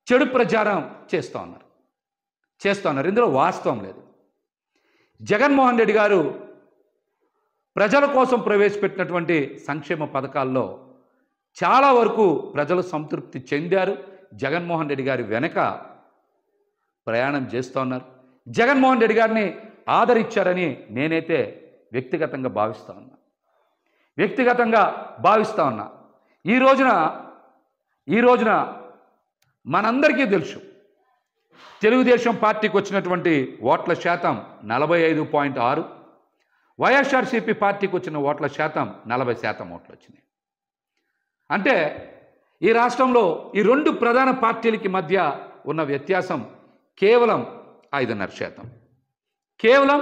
చెడు ప్రచారం చేస్తున్నారు. ఇందులో వాస్తవం లేదు. జగన్మోహన్ రెడ్డి గారు ప్రజల కోసం ప్రవేశపెట్టినటువంటి సంక్షేమ పథకాల్లో చాలా వరకు ప్రజలు సంతృప్తి చెందారు. జగన్మోహన్ రెడ్డి గారి వెనక ప్రయాణం చేస్తున్నారు. జగన్మోహన్ రెడ్డి గారిని ఆదరించారని నేనైతే వ్యక్తిగతంగా భావిస్తా ఉన్నా. ఈ రోజున మనందరికీ తెలుసు, తెలుగుదేశం పార్టీకి వచ్చినటువంటి ఓట్ల శాతం 45.6, వైఎస్ఆర్సీపీ పార్టీకి వచ్చిన ఓట్ల శాతం 40% ఓట్లు వచ్చినాయి. అంటే ఈ రాష్ట్రంలో ఈ 2 ప్రధాన పార్టీలకి మధ్య ఉన్న వ్యత్యాసం కేవలం 5.5%. కేవలం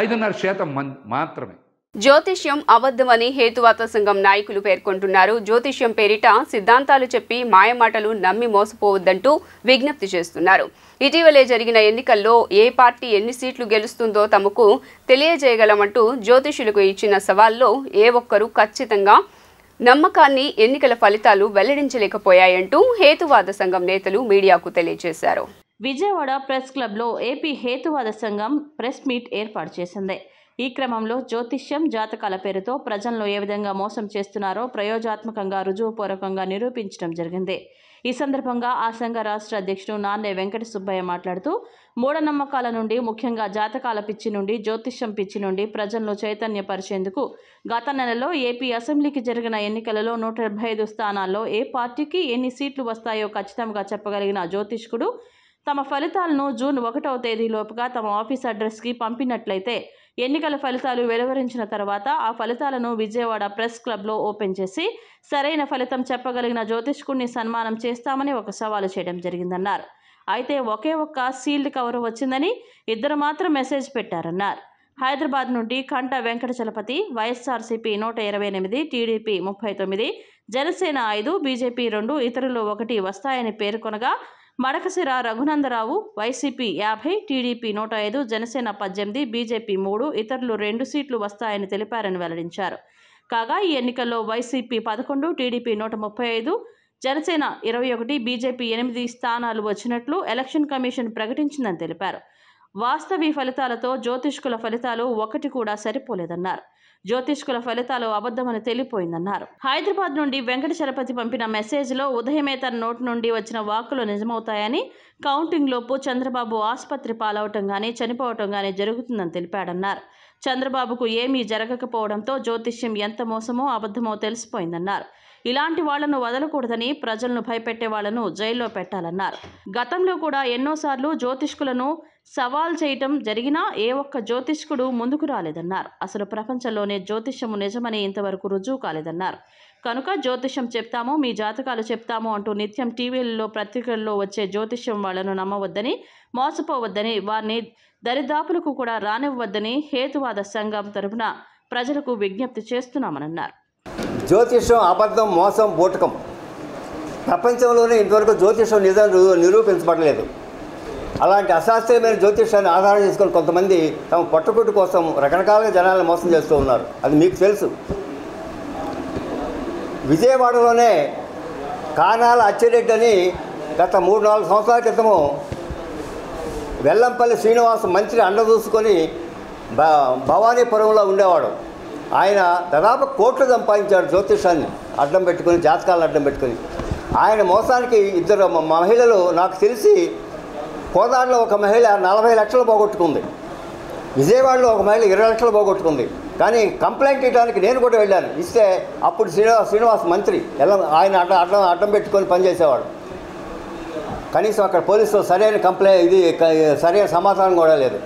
5.5% మాత్రమే. జ్యోతిష్యం అబద్ధమని హేతువాద సంఘం నాయకులు పేర్కొంటున్నారు. జ్యోతిష్యం పేరిట సిద్ధాంతాలు చెప్పి మాయమాటలు నమ్మి మోసపోవద్దంటూ విజ్ఞప్తి చేస్తున్నారు. ఇటీవలే జరిగిన ఎన్నికల్లో ఏ పార్టీ ఎన్ని సీట్లు గెలుస్తుందో తమకు తెలియజేయగలమంటూ జ్యోతిషులకు ఇచ్చిన సవాల్లో ఏ ఒక్కరూ ఖచ్చితంగా నమ్మకాన్ని ఎన్నికల ఫలితాలు వెల్లడించలేకపోయాయంటూ హేతువాద సంఘం నేతలు మీడియాకు తెలియజేశారు. విజయవాడ ప్రెస్ క్లబ్లో ఏపీ హేతువాద సంఘం ప్రెస్ మీట్ ఏర్పాటు చేసింది. ఈ క్రమంలో జ్యోతిష్యం, జాతకాల పేరుతో ప్రజలను ఏ విధంగా మోసం చేస్తున్నారో ప్రయోగాత్మకంగా, రుజువుపూర్వకంగా నిరూపించడం జరిగింది. ఈ సందర్భంగా ఆ సంఘ రాష్ట్ర అధ్యక్షుడు నాన్నె వెంకట సుబ్బయ్య మాట్లాడుతూ మూఢనమ్మకాల నుండి, ముఖ్యంగా జాతకాల పిచ్చి నుండి, జ్యోతిష్యం పిచ్చి నుండి ప్రజలను చైతన్యపరిచేందుకు గత నెలలో ఏపీ అసెంబ్లీకి జరిగిన ఎన్నికలలో 175 స్థానాల్లో ఏ పార్టీకి ఎన్ని సీట్లు వస్తాయో ఖచ్చితంగా చెప్పగలిగిన జ్యోతిష్కుడు తమ ఫలితాలను జూన్ 1వ తేదీలోపుగా తమ ఆఫీస్ అడ్రస్కి పంపినట్లయితే ఎన్నికల ఫలితాలు వెలువరించిన తర్వాత ఆ ఫలితాలను విజయవాడ ప్రెస్ క్లబ్లో ఓపెన్ చేసి సరైన ఫలితం చెప్పగలిగిన జ్యోతిష్కుడిని సన్మానం చేస్తామని ఒక సవాలు చేయడం జరిగిందన్నారు. అయితే ఒకే ఒక్క సీల్డ్ కవర్ వచ్చిందని 2 మాత్రం మెసేజ్ పెట్టారన్నారు. హైదరాబాద్ నుండి Kanta Venkata Chalapathi YSRCP 128, TDP 39, Janasena 5, BJP 2, ఇతరులు 1 వస్తాయని పేర్కొనగా Madakasira Raghunandarao YCP 50, TDP 105, Janasena 18, BJP 3, ఇతరులు 2 సీట్లు వస్తాయని తెలిపారని వెల్లడించారు. కాగా ఈ ఎన్నికల్లో వైసీపీ 11, టీడీపీ 135, జనసేన 21, బీజేపీ 8 స్థానాలు వచ్చినట్లు ఎలక్షన్ కమిషన్ ప్రకటించిందని తెలిపారు. వాస్తవి ఫలితాలతో జ్యోతిష్కుల ఫలితాలు ఒకటి కూడా సరిపోలేదన్నారు. జ్యోతిష్కుల ఫలితాలు అబద్ధమని తేలిపోయిందన్నారు. హైదరాబాద్ నుండి వెంకట చలపతి పంపిన మెసేజ్లో ఉదయమే తన నోటి నుండి వచ్చిన వాక్కులు నిజమవుతాయని, కౌంటింగ్ లోపు చంద్రబాబు ఆసుపత్రి పాలవటం కానీ చనిపోవటం కానీ జరుగుతుందని తెలిపాడన్నారు. చంద్రబాబుకు ఏమీ జరగకపోవడంతో జ్యోతిష్యం ఎంత మోసమో అబద్ధమో తెలిసిపోయిందన్నారు. ఇలాంటి వాళ్లను వదలకూడదని, ప్రజలను భయపెట్టే వాళ్లను జైల్లో పెట్టాలన్నారు. గతంలో కూడా ఎన్నోసార్లు జ్యోతిష్కులను సవాల్ చేయటం జరిగినా ఏ ఒక్క జ్యోతిష్కుడు ముందుకు రాలేదన్నారు. అసలు ప్రపంచంలోనే జ్యోతిష్యము నిజమని ఇంతవరకు రుజువు కాలేదన్నారు. కనుక జ్యోతిష్యం చెప్తాము, మీ జాతకాలు చెప్తాము అంటూ నిత్యం టీవీలలో పత్రికల్లో వచ్చే జ్యోతిష్యం వాళ్లను నమ్మవద్దని, మోసపోవద్దని, వారిని దరిదాపులకు కూడా రానివ్వద్దని హేతువాద సంఘం తరపున ప్రజలకు విజ్ఞప్తి చేస్తున్నామన్నారు. జ్యోతిష్యం అబద్ధం, మోసం, బూటకం. ప్రపంచంలోనే ఇంతవరకు జ్యోతిష్యం నిజం నిరూపించబడలేదు. అలాంటి అశాస్త్రీయమైన జ్యోతిష్యాన్ని ఆధారం చేసుకొని కొంతమంది తమ పట్టుకుట్టు కోసం రకరకాలుగా జనాలను మోసం చేస్తూ ఉన్నారు. అది మీకు తెలుసు. విజయవాడలోనే కానాల అచ్చిరెడ్డి అని గత 3-4 సంవత్సరాల క్రితము వెల్లంపల్లి శ్రీనివాస్ మంత్రి అండ చూసుకొని భవానీపురంలో ఉండేవాడు. ఆయన దాదాపు కోట్లు సంపాదించాడు జ్యోతిషాన్ని అడ్డం పెట్టుకొని, జాతకాలను అడ్డం పెట్టుకొని. ఆయన మోసానికి 2 మహిళలు, నాకు తెలిసి కోదాడలో ఒక మహిళ 40 లక్షలు పోగొట్టుకుంది, విజయవాడలో ఒక మహిళ 20 లక్షలు పోగొట్టుకుంది. కానీ కంప్లైంట్ ఇవ్వడానికి నేను కూడా వెళ్ళాను. ఇస్తే అప్పుడు శ్రీనివాస్ మంత్రి ఆయన అడ్డం పెట్టుకొని పనిచేసేవాడు. కనీసం అక్కడ పోలీసులు సరైన సరైన సమాధానం కూడా లేదు.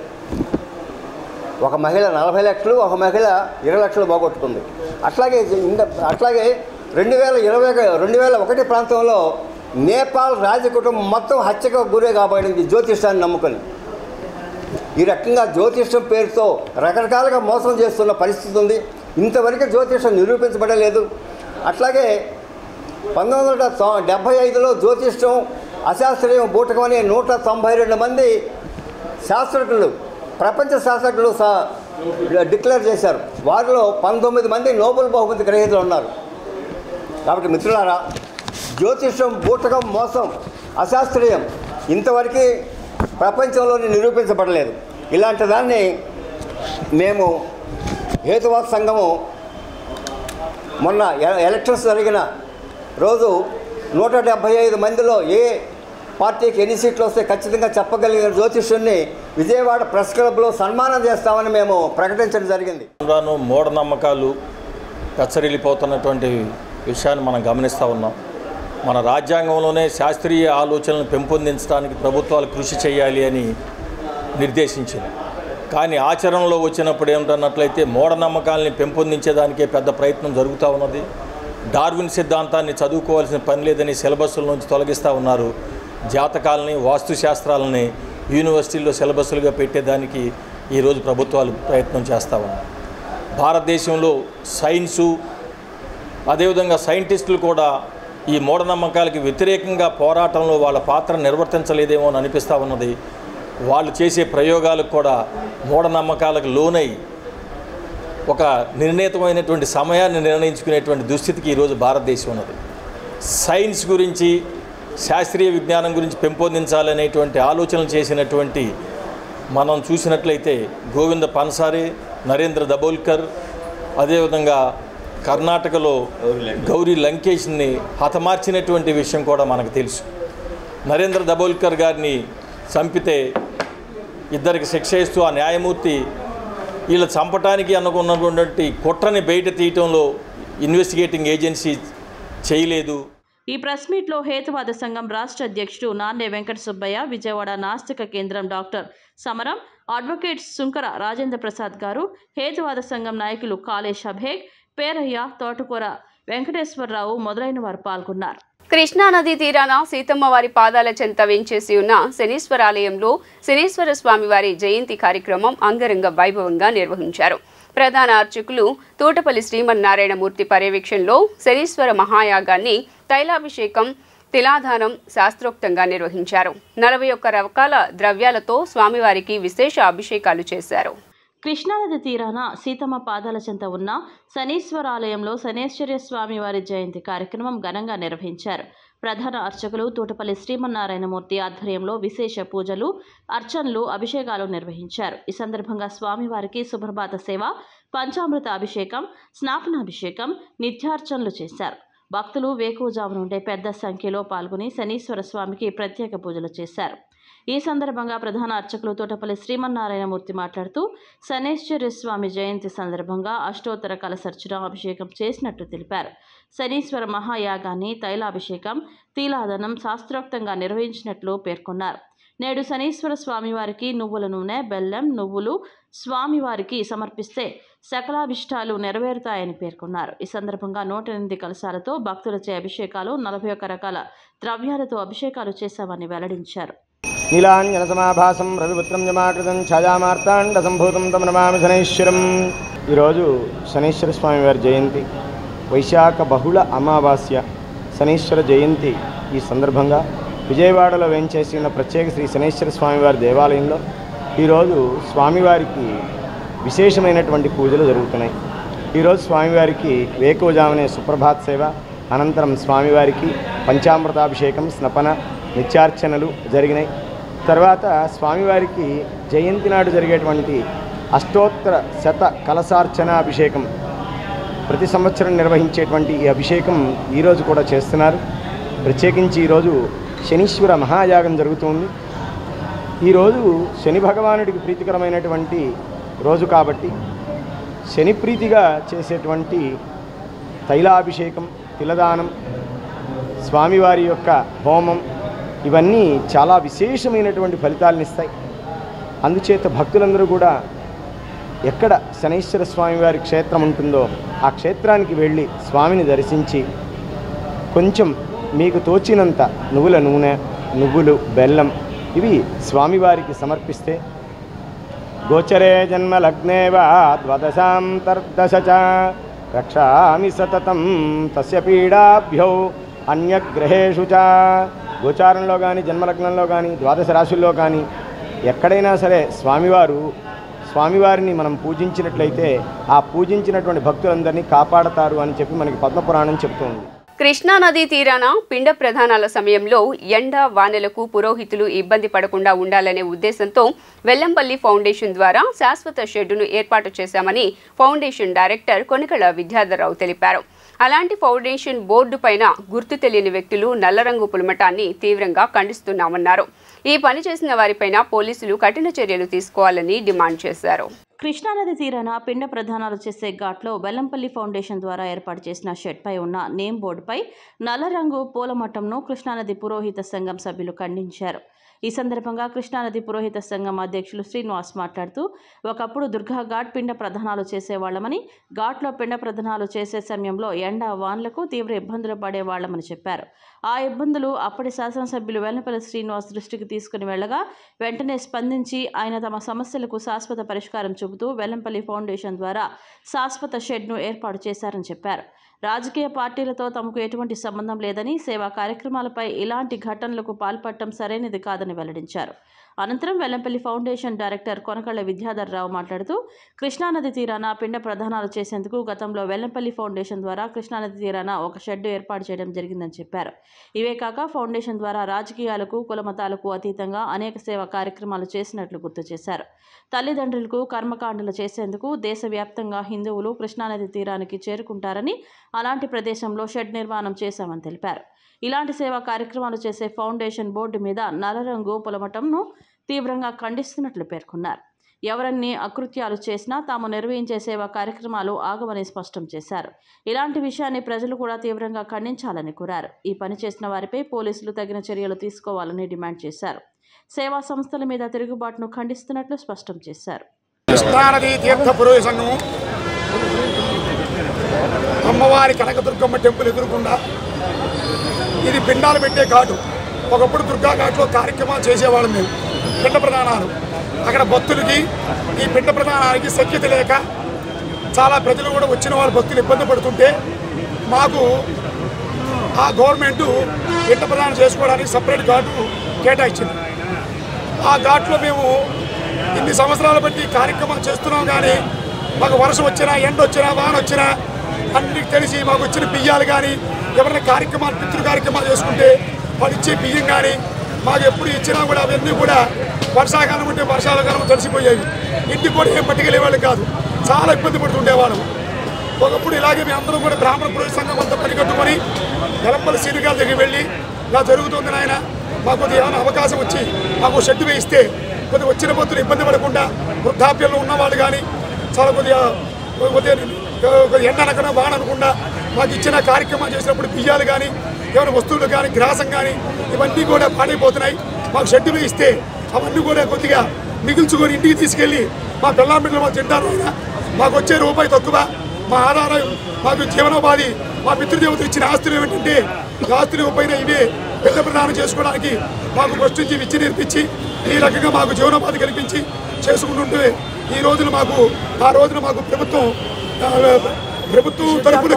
ఒక మహిళ 40 లక్షలు, ఒక మహిళ 20 లక్షలు పోగొట్టుకుంది. అట్లాగే 2001 ప్రాంతంలో నేపాల్ రాజకుటుంబం మొత్తం హత్యకు గురే కాబడింది జ్యోతిష్యాన్ని నమ్ముకొని. ఈ రకంగా జ్యోతిష్యం పేరుతో రకరకాలుగా మోసం చేస్తున్న పరిస్థితి ఉంది. ఇంతవరకు జ్యోతిష్యం నిరూపించబడలేదు. అట్లాగే 1975లో జ్యోతిష్యం అశాస్త్రీయం, బూటకం అనే 192 మంది శాస్త్రజ్ఞులు, ప్రపంచ శాస్త్రజ్ఞులు డిక్లేర్ చేశారు. వారిలో 19 మంది నోబెల్ బహుమతి గ్రహీతలు ఉన్నారు. కాబట్టి మిత్రులారా, జ్యోతిష్యం, బూటకం, మోసం, అశాస్త్రీయం ఇంతవరకు ప్రపంచంలోనే నిరూపించబడలేదు. ఇలాంటి దాన్ని మేము హేతువాద సంఘము మొన్న ఎలక్షన్స్ జరిగిన రోజు 175 మందిలో ఏ పార్టీకి ఎన్ని సీట్లు వస్తే ఖచ్చితంగా చెప్పగలిగిన జ్యోతిష్యుడిని విజయవాడ ప్రెస్ క్లబ్లో సన్మానం చేస్తామని మేము ప్రకటించడం జరిగింది. మూఢనమ్మకాలు కచ్చరిల్లిపోతున్నటువంటి విషయాన్ని మనం గమనిస్తూ ఉన్నాం. మన రాజ్యాంగంలోనే శాస్త్రీయ ఆలోచనలను పెంపొందించడానికి ప్రభుత్వాలు కృషి చేయాలి అని నిర్దేశించింది. కానీ ఆచరణలో వచ్చినప్పుడు ఏమిటన్నట్లయితే మూఢనమ్మకాలని పెంపొందించేదానికే పెద్ద ప్రయత్నం జరుగుతూ ఉన్నది. డార్విన్ సిద్ధాంతాన్ని చదువుకోవాల్సిన పని లేదని సిలబస్ల నుంచి తొలగిస్తూ ఉన్నారు. జాతకాలని, వాస్తుశాస్త్రాలని యూనివర్సిటీల్లో సిలబస్లుగా పెట్టేదానికి ఈరోజు ప్రభుత్వాలు ప్రయత్నం చేస్తూ ఉన్నాయి. భారతదేశంలో సైన్సు, అదేవిధంగా సైంటిస్టులు కూడా ఈ మూఢనమ్మకాలకి వ్యతిరేకంగా పోరాటంలో వాళ్ళ పాత్ర నిర్వర్తించలేదేమో అని అనిపిస్తూ ఉన్నది. వాళ్ళు చేసే ప్రయోగాలకు కూడా మూఢనమ్మకాలకు లోనై ఒక నిర్ణీతమైనటువంటి సమయాన్ని నిర్ణయించుకునేటువంటి దుస్థితికి ఈరోజు భారతదేశం ఉన్నది. సైన్స్ గురించి, శాస్త్రీయ విజ్ఞానం గురించి పెంపొందించాలనేటువంటి ఆలోచనలు చేసినటువంటి మనం చూసినట్లయితే గోవింద పన్సారే, నరేంద్ర దబోల్కర్, అదేవిధంగా కర్ణాటకలో గౌరీ లంకేష్ని హతమార్చినటువంటి విషయం కూడా మనకు తెలుసు. నరేంద్ర దబోల్కర్ గారిని చంపితే 2 శిక్ష ఇస్తూ ఆ న్యాయమూర్తి వీళ్ళ చంపటానికి అనుకున్నటువంటి కుట్రని బయట తీయటంలో ఇన్వెస్టిగేటింగ్ ఏజెన్సీ చేయలేదు. ఈ ప్రెస్ మీట్లో హేతువాద సంఘం రాష్ట్ర అధ్యక్షుడు నాన్నే వెంకట సుబ్బయ్య, విజయవాడ నాస్తిక కేంద్రం డాక్టర్ సమరం, అడ్వకేట్ సుంకర రాజేంద్ర ప్రసాద్ గారు, హేతువాద సంఘం నాయకులు కాళేశ్ అభేగ్, పేరయ్య, తోటకూర వెంకటేశ్వరరావు మొదలైన వారు పాల్గొన్నారు. కృష్ణానది తీరాన సీతమ్మవారి పాదాల చెంత వేంచేసి ఉన్న శనీశ్వరాలయంలో శనీశ్వర స్వామివారి జయంతి కార్యక్రమం అంగరంగ వైభవంగా నిర్వహించారు. ప్రధాన అర్చకులు తోటపల్లి శ్రీమన్నారాయణమూర్తి పర్యవేక్షణలో శనీశ్వర మహాయాగాన్ని, తైలాభిషేకం, తిలాదానం శాస్త్రోక్తంగా నిర్వహించారు. 41 రకాల ద్రవ్యాలతో స్వామివారికి విశేష అభిషేకాలు చేశారు. కృష్ణానది తీరాన సీతమ్మ పాదాల చెంత ఉన్న శనీశ్వరాలయంలో శనేశ్వర స్వామివారి జయంతి కార్యక్రమం ఘనంగా నిర్వహించారు. ప్రధాన అర్చకులు తోటపల్లి శ్రీమన్నారాయణమూర్తి ఆధ్వర్యంలో విశేష పూజలు, అర్చనలు, అభిషేకాలు నిర్వహించారు. ఈ సందర్భంగా స్వామివారికి సుప్రభాత సేవ, పంచామృత అభిషేకం, స్నాపనాభిషేకం, నిత్యార్చనలు చేశారు. భక్తులు వేకువజాము నుండే పెద్ద సంఖ్యలో పాల్గొని శనీశ్వర స్వామికి ప్రత్యేక పూజలు చేశారు. ఈ సందర్భంగా ప్రధాన అర్చకులు తోటపల్లి శ్రీమన్నారాయణమూర్తి మాట్లాడుతూ శనేశ్వర స్వామి జయంతి సందర్భంగా అష్టోత్తర కలశర్చన అభిషేకం చేసినట్టు తెలిపారు. శనీశ్వర మహాయాగాన్ని తైలాభిషేకం, తిలాదానం శాస్త్రోక్తంగా నిర్వహించినట్లు పేర్కొన్నారు. నేడు శనీశ్వర స్వామివారికి నువ్వుల నూనె, బెల్లం, నువ్వులు స్వామివారికి సమర్పిస్తే సకలాభిష్టాలు నెరవేరుతాయని పేర్కొన్నారు. ఈ సందర్భంగా 108 కలశాలతో భక్తులచే అభిషేకాలు, 41 రకాల ద్రవ్యాలతో అభిషేకాలు చేశామని వెల్లడించారు. నీలాంజన సమాభాసం రవిపుత్రం జమాకృతం ఛాయామార్తాండ సంభూతం తమ నమామి శనైశ్వరం. ఈరోజు శనీశ్వర స్వామి వారి జయంతి, వైశాఖ బహుళ అమావాస్య శనీశ్వర జయంతి. ఈ సందర్భంగా విజయవాడలో వేంచేసి ఉన్న ప్రత్యేక శ్రీ శనీశ్వర స్వామివారి దేవాలయంలో ఈరోజు స్వామివారికి విశేషమైనటువంటి పూజలు జరుగుతున్నాయి. ఈరోజు స్వామివారికి వేకువజామునే సుప్రభాత్ సేవ, అనంతరం స్వామివారికి పంచామృతాభిషేకం, స్నపన, నిత్యార్చనలు జరిగినాయి. తర్వాత స్వామివారికి జయంతి నాడు జరిగేటువంటి అష్టోత్తర శత కలశార్చన అభిషేకం, ప్రతి సంవత్సరం నిర్వహించేటువంటి ఈ అభిషేకం ఈరోజు కూడా చేస్తున్నారు. ప్రత్యేకించి ఈరోజు శనీశ్వర మహాయాగం జరుగుతుంది. ఈరోజు శని భగవానుడికి ప్రీతికరమైనటువంటి రోజు కాబట్టి శని ప్రీతిగా చేసేటువంటి తైలాభిషేకం, తిలదానం, స్వామివారి యొక్క హోమం ఇవన్నీ చాలా విశేషమైనటువంటి ఫలితాలను ఇస్తాయి. అందుచేత భక్తులందరూ కూడా ఎక్కడ శనీశ్వర స్వామివారి క్షేత్రం ఉంటుందో ఆ క్షేత్రానికి వెళ్ళి స్వామిని దర్శించి కొంచెం మీకు తోచినంత నువ్వుల నూనె, నువ్వులు, బెల్లం ఇవి స్వామివారికి సమర్పిస్తే గోచరే జన్మ లగ్నేవా ద్వాదశాంతర్దశ చ రక్షామి సతతం తస్య పీడాభ్యో అన్యగ్రహేషు చ. గోచారంలో కానీ, జన్మలగ్నంలో కానీ, ద్వాదశ రాశుల్లో కానీ ఎక్కడైనా సరే స్వామివారిని మనం పూజించినట్లయితే ఆ పూజించినటువంటి భక్తులందరినీ కాపాడతారు అని చెప్పి మనకి పద్మపురాణం చెబుతుంది. కృష్ణానదీ తీరాన పిండ ప్రదానాల సమయంలో ఎండ, వానలకు పురోహితులు ఇబ్బంది పడకుండా ఉండాలనే ఉద్దేశంతో వెల్లంపల్లి ఫౌండేషన్ ద్వారా శాశ్వత షెడ్డును ఏర్పాటు చేశామని ఫౌండేషన్ డైరెక్టర్ కొనకళ్ళ విద్యాధరరావు తెలిపారు. అలాంటి ఫౌండేషన్ బోర్డు పైన గుర్తు తెలియని వ్యక్తులు నల్లరంగు పులమటాన్ని తీవ్రంగా ఖండిస్తున్నామన్నారు. ఈ పని చేసిన వారిపైన పోలీసులు కఠిన చర్యలు తీసుకోవాలని డిమాండ్ చేశారు. కృష్ణానది తీరాన పిండ ప్రదానాలు చేసే ఘాట్లో వెల్లంపల్లి ఫౌండేషన్ ద్వారా ఏర్పాటు చేసిన షెడ్పై ఉన్న నేమ్ బోర్డుపై నల్లరంగు పూలమట్టంను కృష్ణానది పురోహిత సంఘం సభ్యులు ఖండించారు. ఈ సందర్భంగా కృష్ణానది పురోహిత సంఘం అధ్యక్షులు శ్రీనివాస్ మాట్లాడుతూ, ఒకప్పుడు దుర్గా ఘాట్ పిండ ప్రదానాలు చేసేవాళ్లమని, ఘాట్లో పిండ ప్రదానాలు చేసే సమయంలో ఎండ, వాన్లకు తీవ్ర ఇబ్బందులు పడేవాళ్లమని చెప్పారు. ఆ ఇబ్బందులు అప్పటి శాసనసభ్యులు వెల్లంపల్లి శ్రీనివాస్ దృష్టికి తీసుకుని వెళ్లగా వెంటనే స్పందించి ఆయన తమ సమస్యలకు శాశ్వత పరిష్కారం చూపుతూ వెల్లంపల్లి ఫౌండేషన్ ద్వారా శాశ్వత షెడ్ను ఏర్పాటు చేశారని చెప్పారు. రాజకీయ పార్టీలతో తమకు ఎటువంటి సంబంధం లేదని, సేవా కార్యక్రమాలపై ఇలాంటి ఘటనలకు పాల్పడటం సరైనది కాదని వెల్లడించారు. అనంతరం వెల్లంపల్లి ఫౌండేషన్ డైరెక్టర్ కొనకళ్ళ విద్యాధరరావు మాట్లాడుతూ, కృష్ణానది తీరాన పిండ ప్రదానాలు చేసేందుకు గతంలో వెల్లంపల్లి ఫౌండేషన్ ద్వారా కృష్ణానది తీరాన ఒక షెడ్ ఏర్పాటు చేయడం జరిగిందని చెప్పారు. ఇవే కాక ఫౌండేషన్ ద్వారా రాజకీయాలకు, కులమతాలకు అతీతంగా అనేక సేవా కార్యక్రమాలు చేసినట్లు గుర్తు చేశారు. తల్లిదండ్రులకు కర్మకాండలు చేసేందుకు దేశవ్యాప్తంగా హిందువులు కృష్ణానది తీరానికి చేరుకుంటారని, అలాంటి ప్రదేశంలో షెడ్ నిర్మాణం చేశామని తెలిపారు. ఇలాంటి సేవా కార్యక్రమాలు చేసే ఫౌండేషన్ బోర్డు మీద నల్లరంగు పొలమటంను తీవ్రంగా ఖండిస్తున్నట్లు పేర్కొన్నారు. ఎవరన్నీ అకృత్యాలు చేసినా తాము నిర్వహించే సేవా కార్యక్రమాలు ఆగమని స్పష్టం చేశారు. ఇలాంటి విషయాన్ని ప్రజలు కూడా తీవ్రంగా ఖండించాలని కోరారు. ఈ పని చేసిన వారిపై పోలీసులు తగిన చర్యలు తీసుకోవాలని డిమాండ్ చేశారు. సేవా సంస్థల మీద తిరుగుబాటును ఖండిస్తున్నట్లు స్పష్టం చేశారు. కృష్ణానది తీర్థ పురోహితను అమ్మవారి కనకదుర్గమ్మ టెంపుల్ ఎదురుకుండా ఇది పిండాలు పెట్టే ఘాటు. ఒకప్పుడు దుర్గా ఘాట్లో కార్యక్రమాలు చేసేవాళ్ళం మేము, పిండ ప్రదానాలు. అక్కడ భక్తులకి ఈ పిండ ప్రదానానికి శక్యత లేక చాలా ప్రజలు కూడా వచ్చిన వాళ్ళు భక్తులు ఇబ్బంది పడుతుంటే మాకు ఆ గవర్నమెంట్ ఇంట ప్రదానం చేసుకోవడానికి సపరేట్ ఘాటు కేటాయించింది. ఆ ఘాట్లో మేము ఇన్ని సంవత్సరాలు బట్టి కార్యక్రమాలు చేస్తున్నాం. కానీ మాకు వర్షం వచ్చినా, ఎండ వచ్చినా, వాన వచ్చినా అన్నిటికి తెలిసి మాకు వచ్చిన బియ్యాలు కానీ, ఎవరైనా కార్యక్రమాలు పితృ కార్యక్రమాలు చేసుకుంటే వాళ్ళు ఇచ్చే బియ్యం కానీ మాకు ఎప్పుడు ఇచ్చినా కూడా అవన్నీ కూడా వర్షాకాలం ఉంటే వర్షాకాలం తడిసిపోయేవి. ఇంటికి కూడా ఏం పట్టుకెళ్ళేవాళ్ళు కాదు. చాలా ఇబ్బంది పడుతుండేవాళ్ళం. ఒకప్పుడు ఇలాగే మేము అందరూ కూడా బ్రాహ్మణ పురోహిత సంఘం అంతా పనికట్టుకొని వెలంపల్లి సీనిగారి దగ్గరికి వెళ్ళి ఇలా జరుగుతుంది నాయన, మాకు కొద్దిగా ఏమైనా అవకాశం వచ్చి మాకు షెడ్ వేయిస్తే కొద్దిగా వచ్చిన పొత్తులు ఇబ్బంది పడకుండా వృద్ధాప్యంలో ఉన్నవాళ్ళు కానీ చాలా కొద్దిగా ఎండ అనకుండా వాన అనకుండా మాకు ఇచ్చిన కార్యక్రమాలు చేసినప్పుడు బియ్యాలు కానీ ఏమైనా వస్తువులు కానీ గ్రాసం కానీ ఇవన్నీ కూడా పాడైపోతున్నాయి. మాకు షెడ్ వేయిస్తే అవన్నీ కూడా కొద్దిగా మిగిల్చుకొని ఇంటికి తీసుకెళ్ళి మా పిల్లల బిడ్డలు మాకు తింటారు. మాకు వచ్చే రూపాయి తక్కువ, మా ఆధారం మాకు జీవనోపాధి మా పితృదేవతలు ఇచ్చిన ఆస్తులు ఏమిటంటే ఆస్తులు పైన ఇవే పెద్ద ప్రదానం చేసుకోవడానికి మాకు ఫస్ట్ నుంచి విద్య నేర్పించి ఈ రకంగా మాకు జీవనోపాధి కల్పించి చేసుకుంటుంటే ఈ రోజున మాకు ఆ రోజున మాకు ప్రభుత్వం తరపున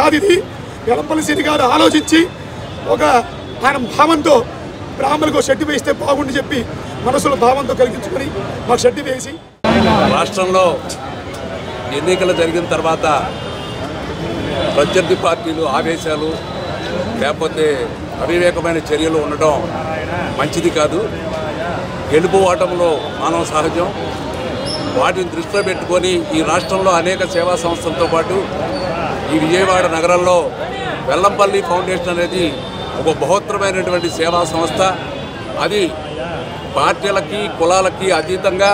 కాదు ఇది వెలంపల్లి సీని గారు ఆలోచించి ఒక ఆయన భావంతో బ్రాహ్మణులకు షెడ్ వేస్తే బాగుండి చెప్పి మనసులో భావంతో కలిగించుకొని మాకు షెడ్ వేసి రాష్ట్రంలో ఎన్నికలు జరిగిన తర్వాత ప్రత్యర్థి పార్టీలు ఆవేశాలు లేకపోతే అవివేకమైన చర్యలు ఉండటం మంచిది కాదు. గెలుపు ఓటంలో మానవ సహజం. వాటిని దృష్టిలో పెట్టుకొని ఈ రాష్ట్రంలో అనేక సేవా సంస్థలతో పాటు ఈ విజయవాడ నగరంలో వెల్లంపల్లి ఫౌండేషన్ అనేది ఒక బృహత్తరమైనటువంటి సేవా సంస్థ. అది పార్టీలకి కులాలకి అతీతంగా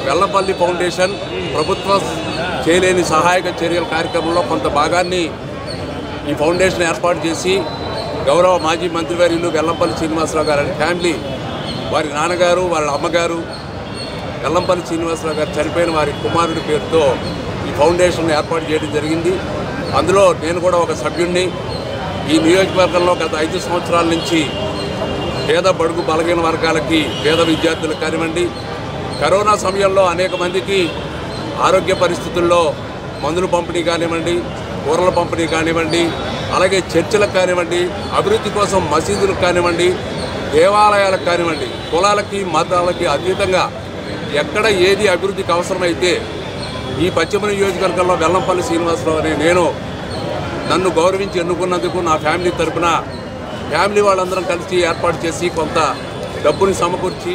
వెల్లంపల్లి ఫౌండేషన్ ప్రభుత్వం చేయలేని సహాయక చర్యల కార్యక్రమంలో కొంత భాగాన్ని ఈ ఫౌండేషన్ ఏర్పాటు చేసి గౌరవ మాజీ మంత్రివర్యులు వెల్లంపల్లి శ్రీనివాసరావు గారి ఫ్యామిలీ, వారి నాన్నగారు, వాళ్ళ అమ్మగారు, వెల్లంపల్లి శ్రీనివాసరావు గారు చనిపోయిన వారి కుమారుడి పేరుతో ఈ ఫౌండేషన్ ఏర్పాటు చేయడం జరిగింది. అందులో నేను కూడా ఒక సభ్యుడిని. ఈ నియోజకవర్గంలో గత 5 సంవత్సరాల నుంచి పేద బడుగు బలహీన వర్గాలకి, పేద విద్యార్థులకు కానివ్వండి, కరోనా సమయంలో అనేక మందికి ఆరోగ్య పరిస్థితుల్లో మందులు పంపిణీ కానివ్వండి, కూరల పంపిణీ కానివ్వండి, అలాగే చర్చిలకు కానివ్వండి, అభివృద్ధి కోసం మసీదులకు కానివ్వండి, దేవాలయాలకు కానివ్వండి, కులాలకి మతాలకి అతీతంగా ఎక్కడ ఏది అభివృద్ధికి అవసరమైతే ఈ పశ్చిమ నియోజకవర్గంలో వెల్లంపల్లి శ్రీనివాసరావు అనే నేను నన్ను గౌరవించి ఎన్నుకున్నందుకు నా ఫ్యామిలీ తరఫున ఫ్యామిలీ వాళ్ళందరం కలిసి ఏర్పాటు చేసి కొంత డబ్బుని సమకూర్చి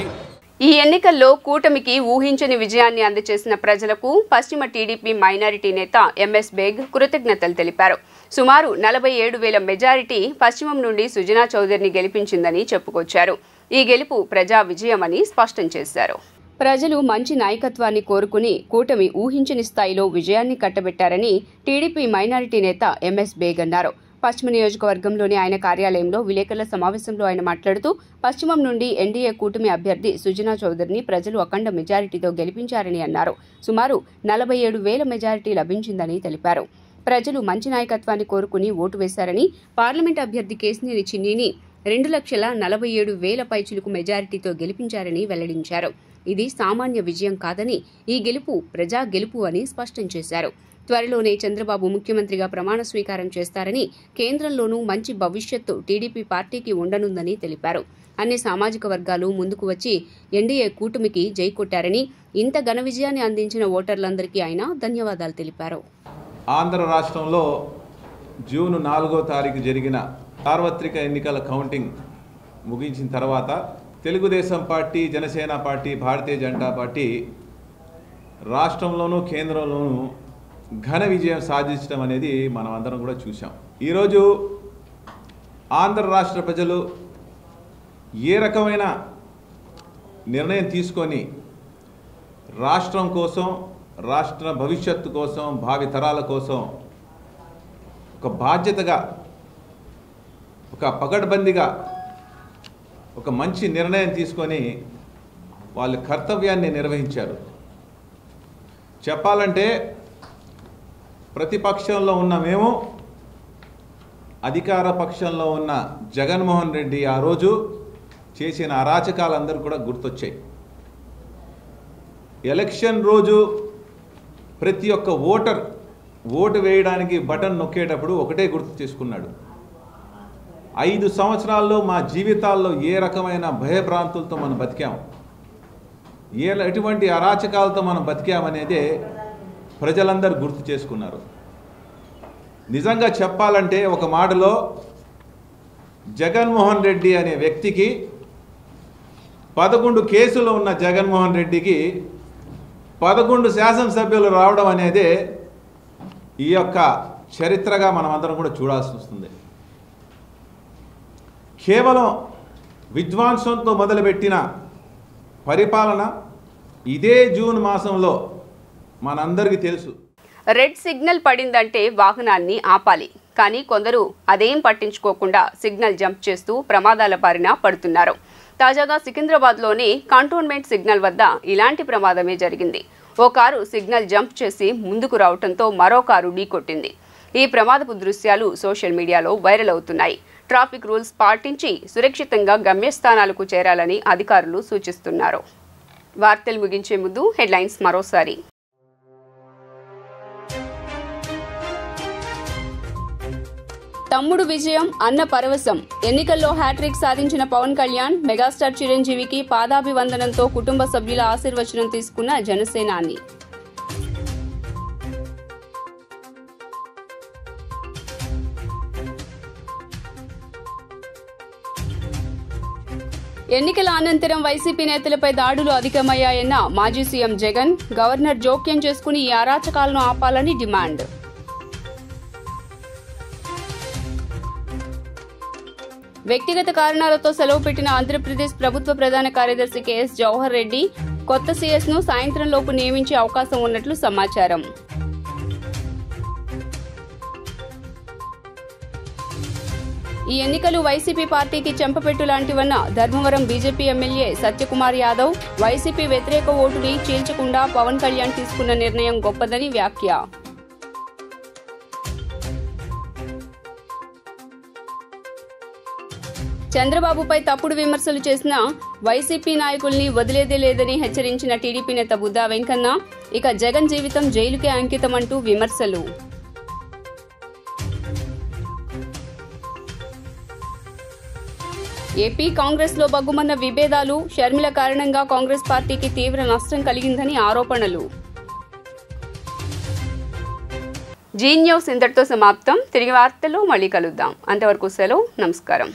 ఈ ఎన్నికల్లో కూటమికి ఊహించని విజయాన్ని అందజేసిన ప్రజలకు పశ్చిమ టీడీపీ మైనారిటీ నేత ఎంఎస్ బేగ్ కృతజ్ఞతలు తెలిపారు. సుమారు 47,000 మెజారిటీ పశ్చిమం నుండి సుజనా చౌదరిని గెలిపించిందని చెప్పుకొచ్చారు. ఈ గెలుపు ప్రజా విజయమని స్పష్టం చేశారు. ప్రజలు మంచి నాయకత్వాన్ని కోరుకుని కూటమి ఊహించని స్థాయిలో విజయాన్ని కట్టబెట్టారని టీడీపీ మైనారిటీ నేత ఎంఎస్ బేగ్ అన్నారు. పశ్చిమ నియోజకవర్గంలోని ఆయన కార్యాలయంలో విలేకరుల సమావేశంలో ఆయన మాట్లాడుతూ పశ్చిమం నుండి ఎన్డీఏ కూటమి అభ్యర్థి సుజనా చౌదరిని ప్రజలు అఖండ మెజారిటీతో గెలిపించారని అన్నారు. సుమారు 47,000 మెజారిటీ లభించిందని తెలిపారు. ప్రజలు మంచి నాయకత్వాన్ని కోరుకుని ఓటు వేశారని, పార్లమెంట్ అభ్యర్థి కేశినేని చిన్నిని 2,47,000 పైచిలుకు మెజారిటీతో గెలిపించారని వెల్లడించారు. ఇది సామాన్య విజయం కాదని, ఈ గెలుపు ప్రజా గెలుపు అని స్పష్టం చేశారు. త్వరలోనే చంద్రబాబు ముఖ్యమంత్రిగా ప్రమాణ స్వీకారం చేస్తారని, కేంద్రంలోనూ మంచి భవిష్యత్తు టీడీపీ పార్టీకి ఉండనుందని తెలిపారు. అన్ని సామాజిక వర్గాలు ముందుకు వచ్చి ఎన్డీఏ కూటమికి జై కొట్టారని, ఇంత ఘన విజయాన్ని అందించిన ఓటర్లందరికీ ఆయన ధన్యవాదాలు తెలిపారు. ఆంధ్ర రాష్ట్రంలో జూన్ 4వ తారీఖు జరిగిన సార్వత్రిక ఎన్నికల కౌంటింగ్ ముగించిన తర్వాత Telugu Desam party, Janasena party, Bharatiya Janata party రాష్ట్రంలోనూ కేంద్రంలోనూ ఘన విజయం సాధించడం అనేది మనం అందరం కూడా చూసాం. ఈరోజు ఆంధ్ర రాష్ట్ర ప్రజలు ఏ రకమైన నిర్ణయం తీసుకొని రాష్ట్రం కోసం, రాష్ట్ర భవిష్యత్తు కోసం, భావి తరాల కోసం ఒక బాధ్యతగా, ఒక పకడ్బందీగా ఒక మంచి నిర్ణయం తీసుకొని వాళ్ళ కర్తవ్యాన్ని నిర్వహించారు. చెప్పాలంటే ప్రతిపక్షంలో ఉన్న మేము, అధికార పక్షంలో ఉన్న జగన్మోహన్ రెడ్డి ఆ రోజు చేసిన అరాచకాలందరూ కూడా గుర్తొచ్చాయి. ఎలక్షన్ రోజు ప్రతి ఒక్క ఓటర్ ఓటు వేయడానికి బటన్ నొక్కేటప్పుడు ఒకటే గుర్తు చేసుకున్నాడు, 5 సంవత్సరాల్లో మా జీవితాల్లో ఏ రకమైన భయభ్రాంతులతో మనం బతికాం, ఎటువంటి అరాచకాలతో మనం బతికామనేదే ప్రజలందరూ గుర్తు చేసుకున్నారు. నిజంగా చెప్పాలంటే ఒక మాటలో జగన్మోహన్ రెడ్డి అనే వ్యక్తికి 11 కేసులు ఉన్న జగన్మోహన్ రెడ్డికి 11 శాసనసభ్యులు రావడం అనేదే ఈ యొక్క చరిత్రగా మనం అందరం కూడా చూడాల్సి వస్తుంది. కేవలం విధ్వంసంతో మొదలుపెట్టిన పరిపాలన ఇదే జూన్ మాసంలో మనందరికీ తెలుసు. రెడ్ సిగ్నల్ పడిందంటే వాహనాన్ని ఆపాలి, కానీ కొందరు అదేం పట్టించుకోకుండా సిగ్నల్ జంప్ చేస్తూ ప్రమాదాల బారిన పడుతున్నారు. తాజాగా సికింద్రాబాద్లోని కంటోన్మెంట్ సిగ్నల్ వద్ద ఇలాంటి ప్రమాదమే జరిగింది. ఓ కారు సిగ్నల్ జంప్ చేసి ముందుకు రావడంతో మరో కారు ఢీకొట్టింది. ఈ ప్రమాదపు దృశ్యాలు సోషల్ మీడియాలో వైరల్ అవుతున్నాయి. ట్రాఫిక్ రూల్స్ పాటించి సురక్షితంగా గమ్యస్థానాలకు చేరాలని అధికారులు సూచిస్తున్నారు. వార్తలు ముగించే ముందు హెడ్లైన్స్ మరోసారి. తమ్ముడు విజయం అన్న పరవశం, ఎన్నికల్లో హ్యాట్రిక్ సాధించిన పవన్ కళ్యాణ్ మెగాస్టార్ చిరంజీవికి పాదాభివందనంతో కుటుంబ సభ్యుల ఆశీర్వచనం తీసుకున్న జనసేనాని. ఎన్నికల అనంతరం వైసీపీ నేతలపై దాడులు అధికమయ్యాయన్న మాజీ సీఎం జగన్, గవర్నర్ జోక్యం చేసుకుని ఈ అరాచకాలను ఆపాలని డిమాండ్. వ్యక్తిగత కారణాలతో సెలవు పెట్టిన ఆంధ్రప్రదేశ్ ప్రభుత్వ ప్రధాన కార్యదర్శి కెఎస్ జవహర్ రెడ్డి కొత్త సీఎస్ ను సాయంత్రంలోపు నియమించే అవకాశం ఉన్నట్లు సమాచారం. ఈ ఎన్నికలు వైసీపీ పార్టీకి చెంపపెట్టు లాంటివన్న Dharmavaram BJP MLA Satyakumar Yadav, YCP వ్యతిరేక ఓటుని చీల్చకుండా పవన్ కళ్యాణ్ తీసుకున్న నిర్ణయం గొప్పదని వ్యాఖ్య. చంద్రబాబుపై తప్పుడు విమర్శలు చేసిన వైసీపీ నాయకుల్ని వదిలేదే లేదని హెచ్చరించిన టీడీపీ నేత బుద్దా వెంకన్న, ఇక జగన్ జీవితం జైలుకే అంకితమంటూ విమర్శలు. ఏపీ కాంగ్రెస్ లో బగ్గుమన్న విభేదాలు, షర్మిల కారణంగా కాంగ్రెస్ పార్టీకి తీవ్ర నష్టం కలిగిందని ఆరోపణలు. జీ న్యూస్ ఇంతటితో సమాప్తం. తిరిగి వార్తల్లో మళ్ళీ కలుద్దాం. అంతవరకు సెలవు. నమస్కారం.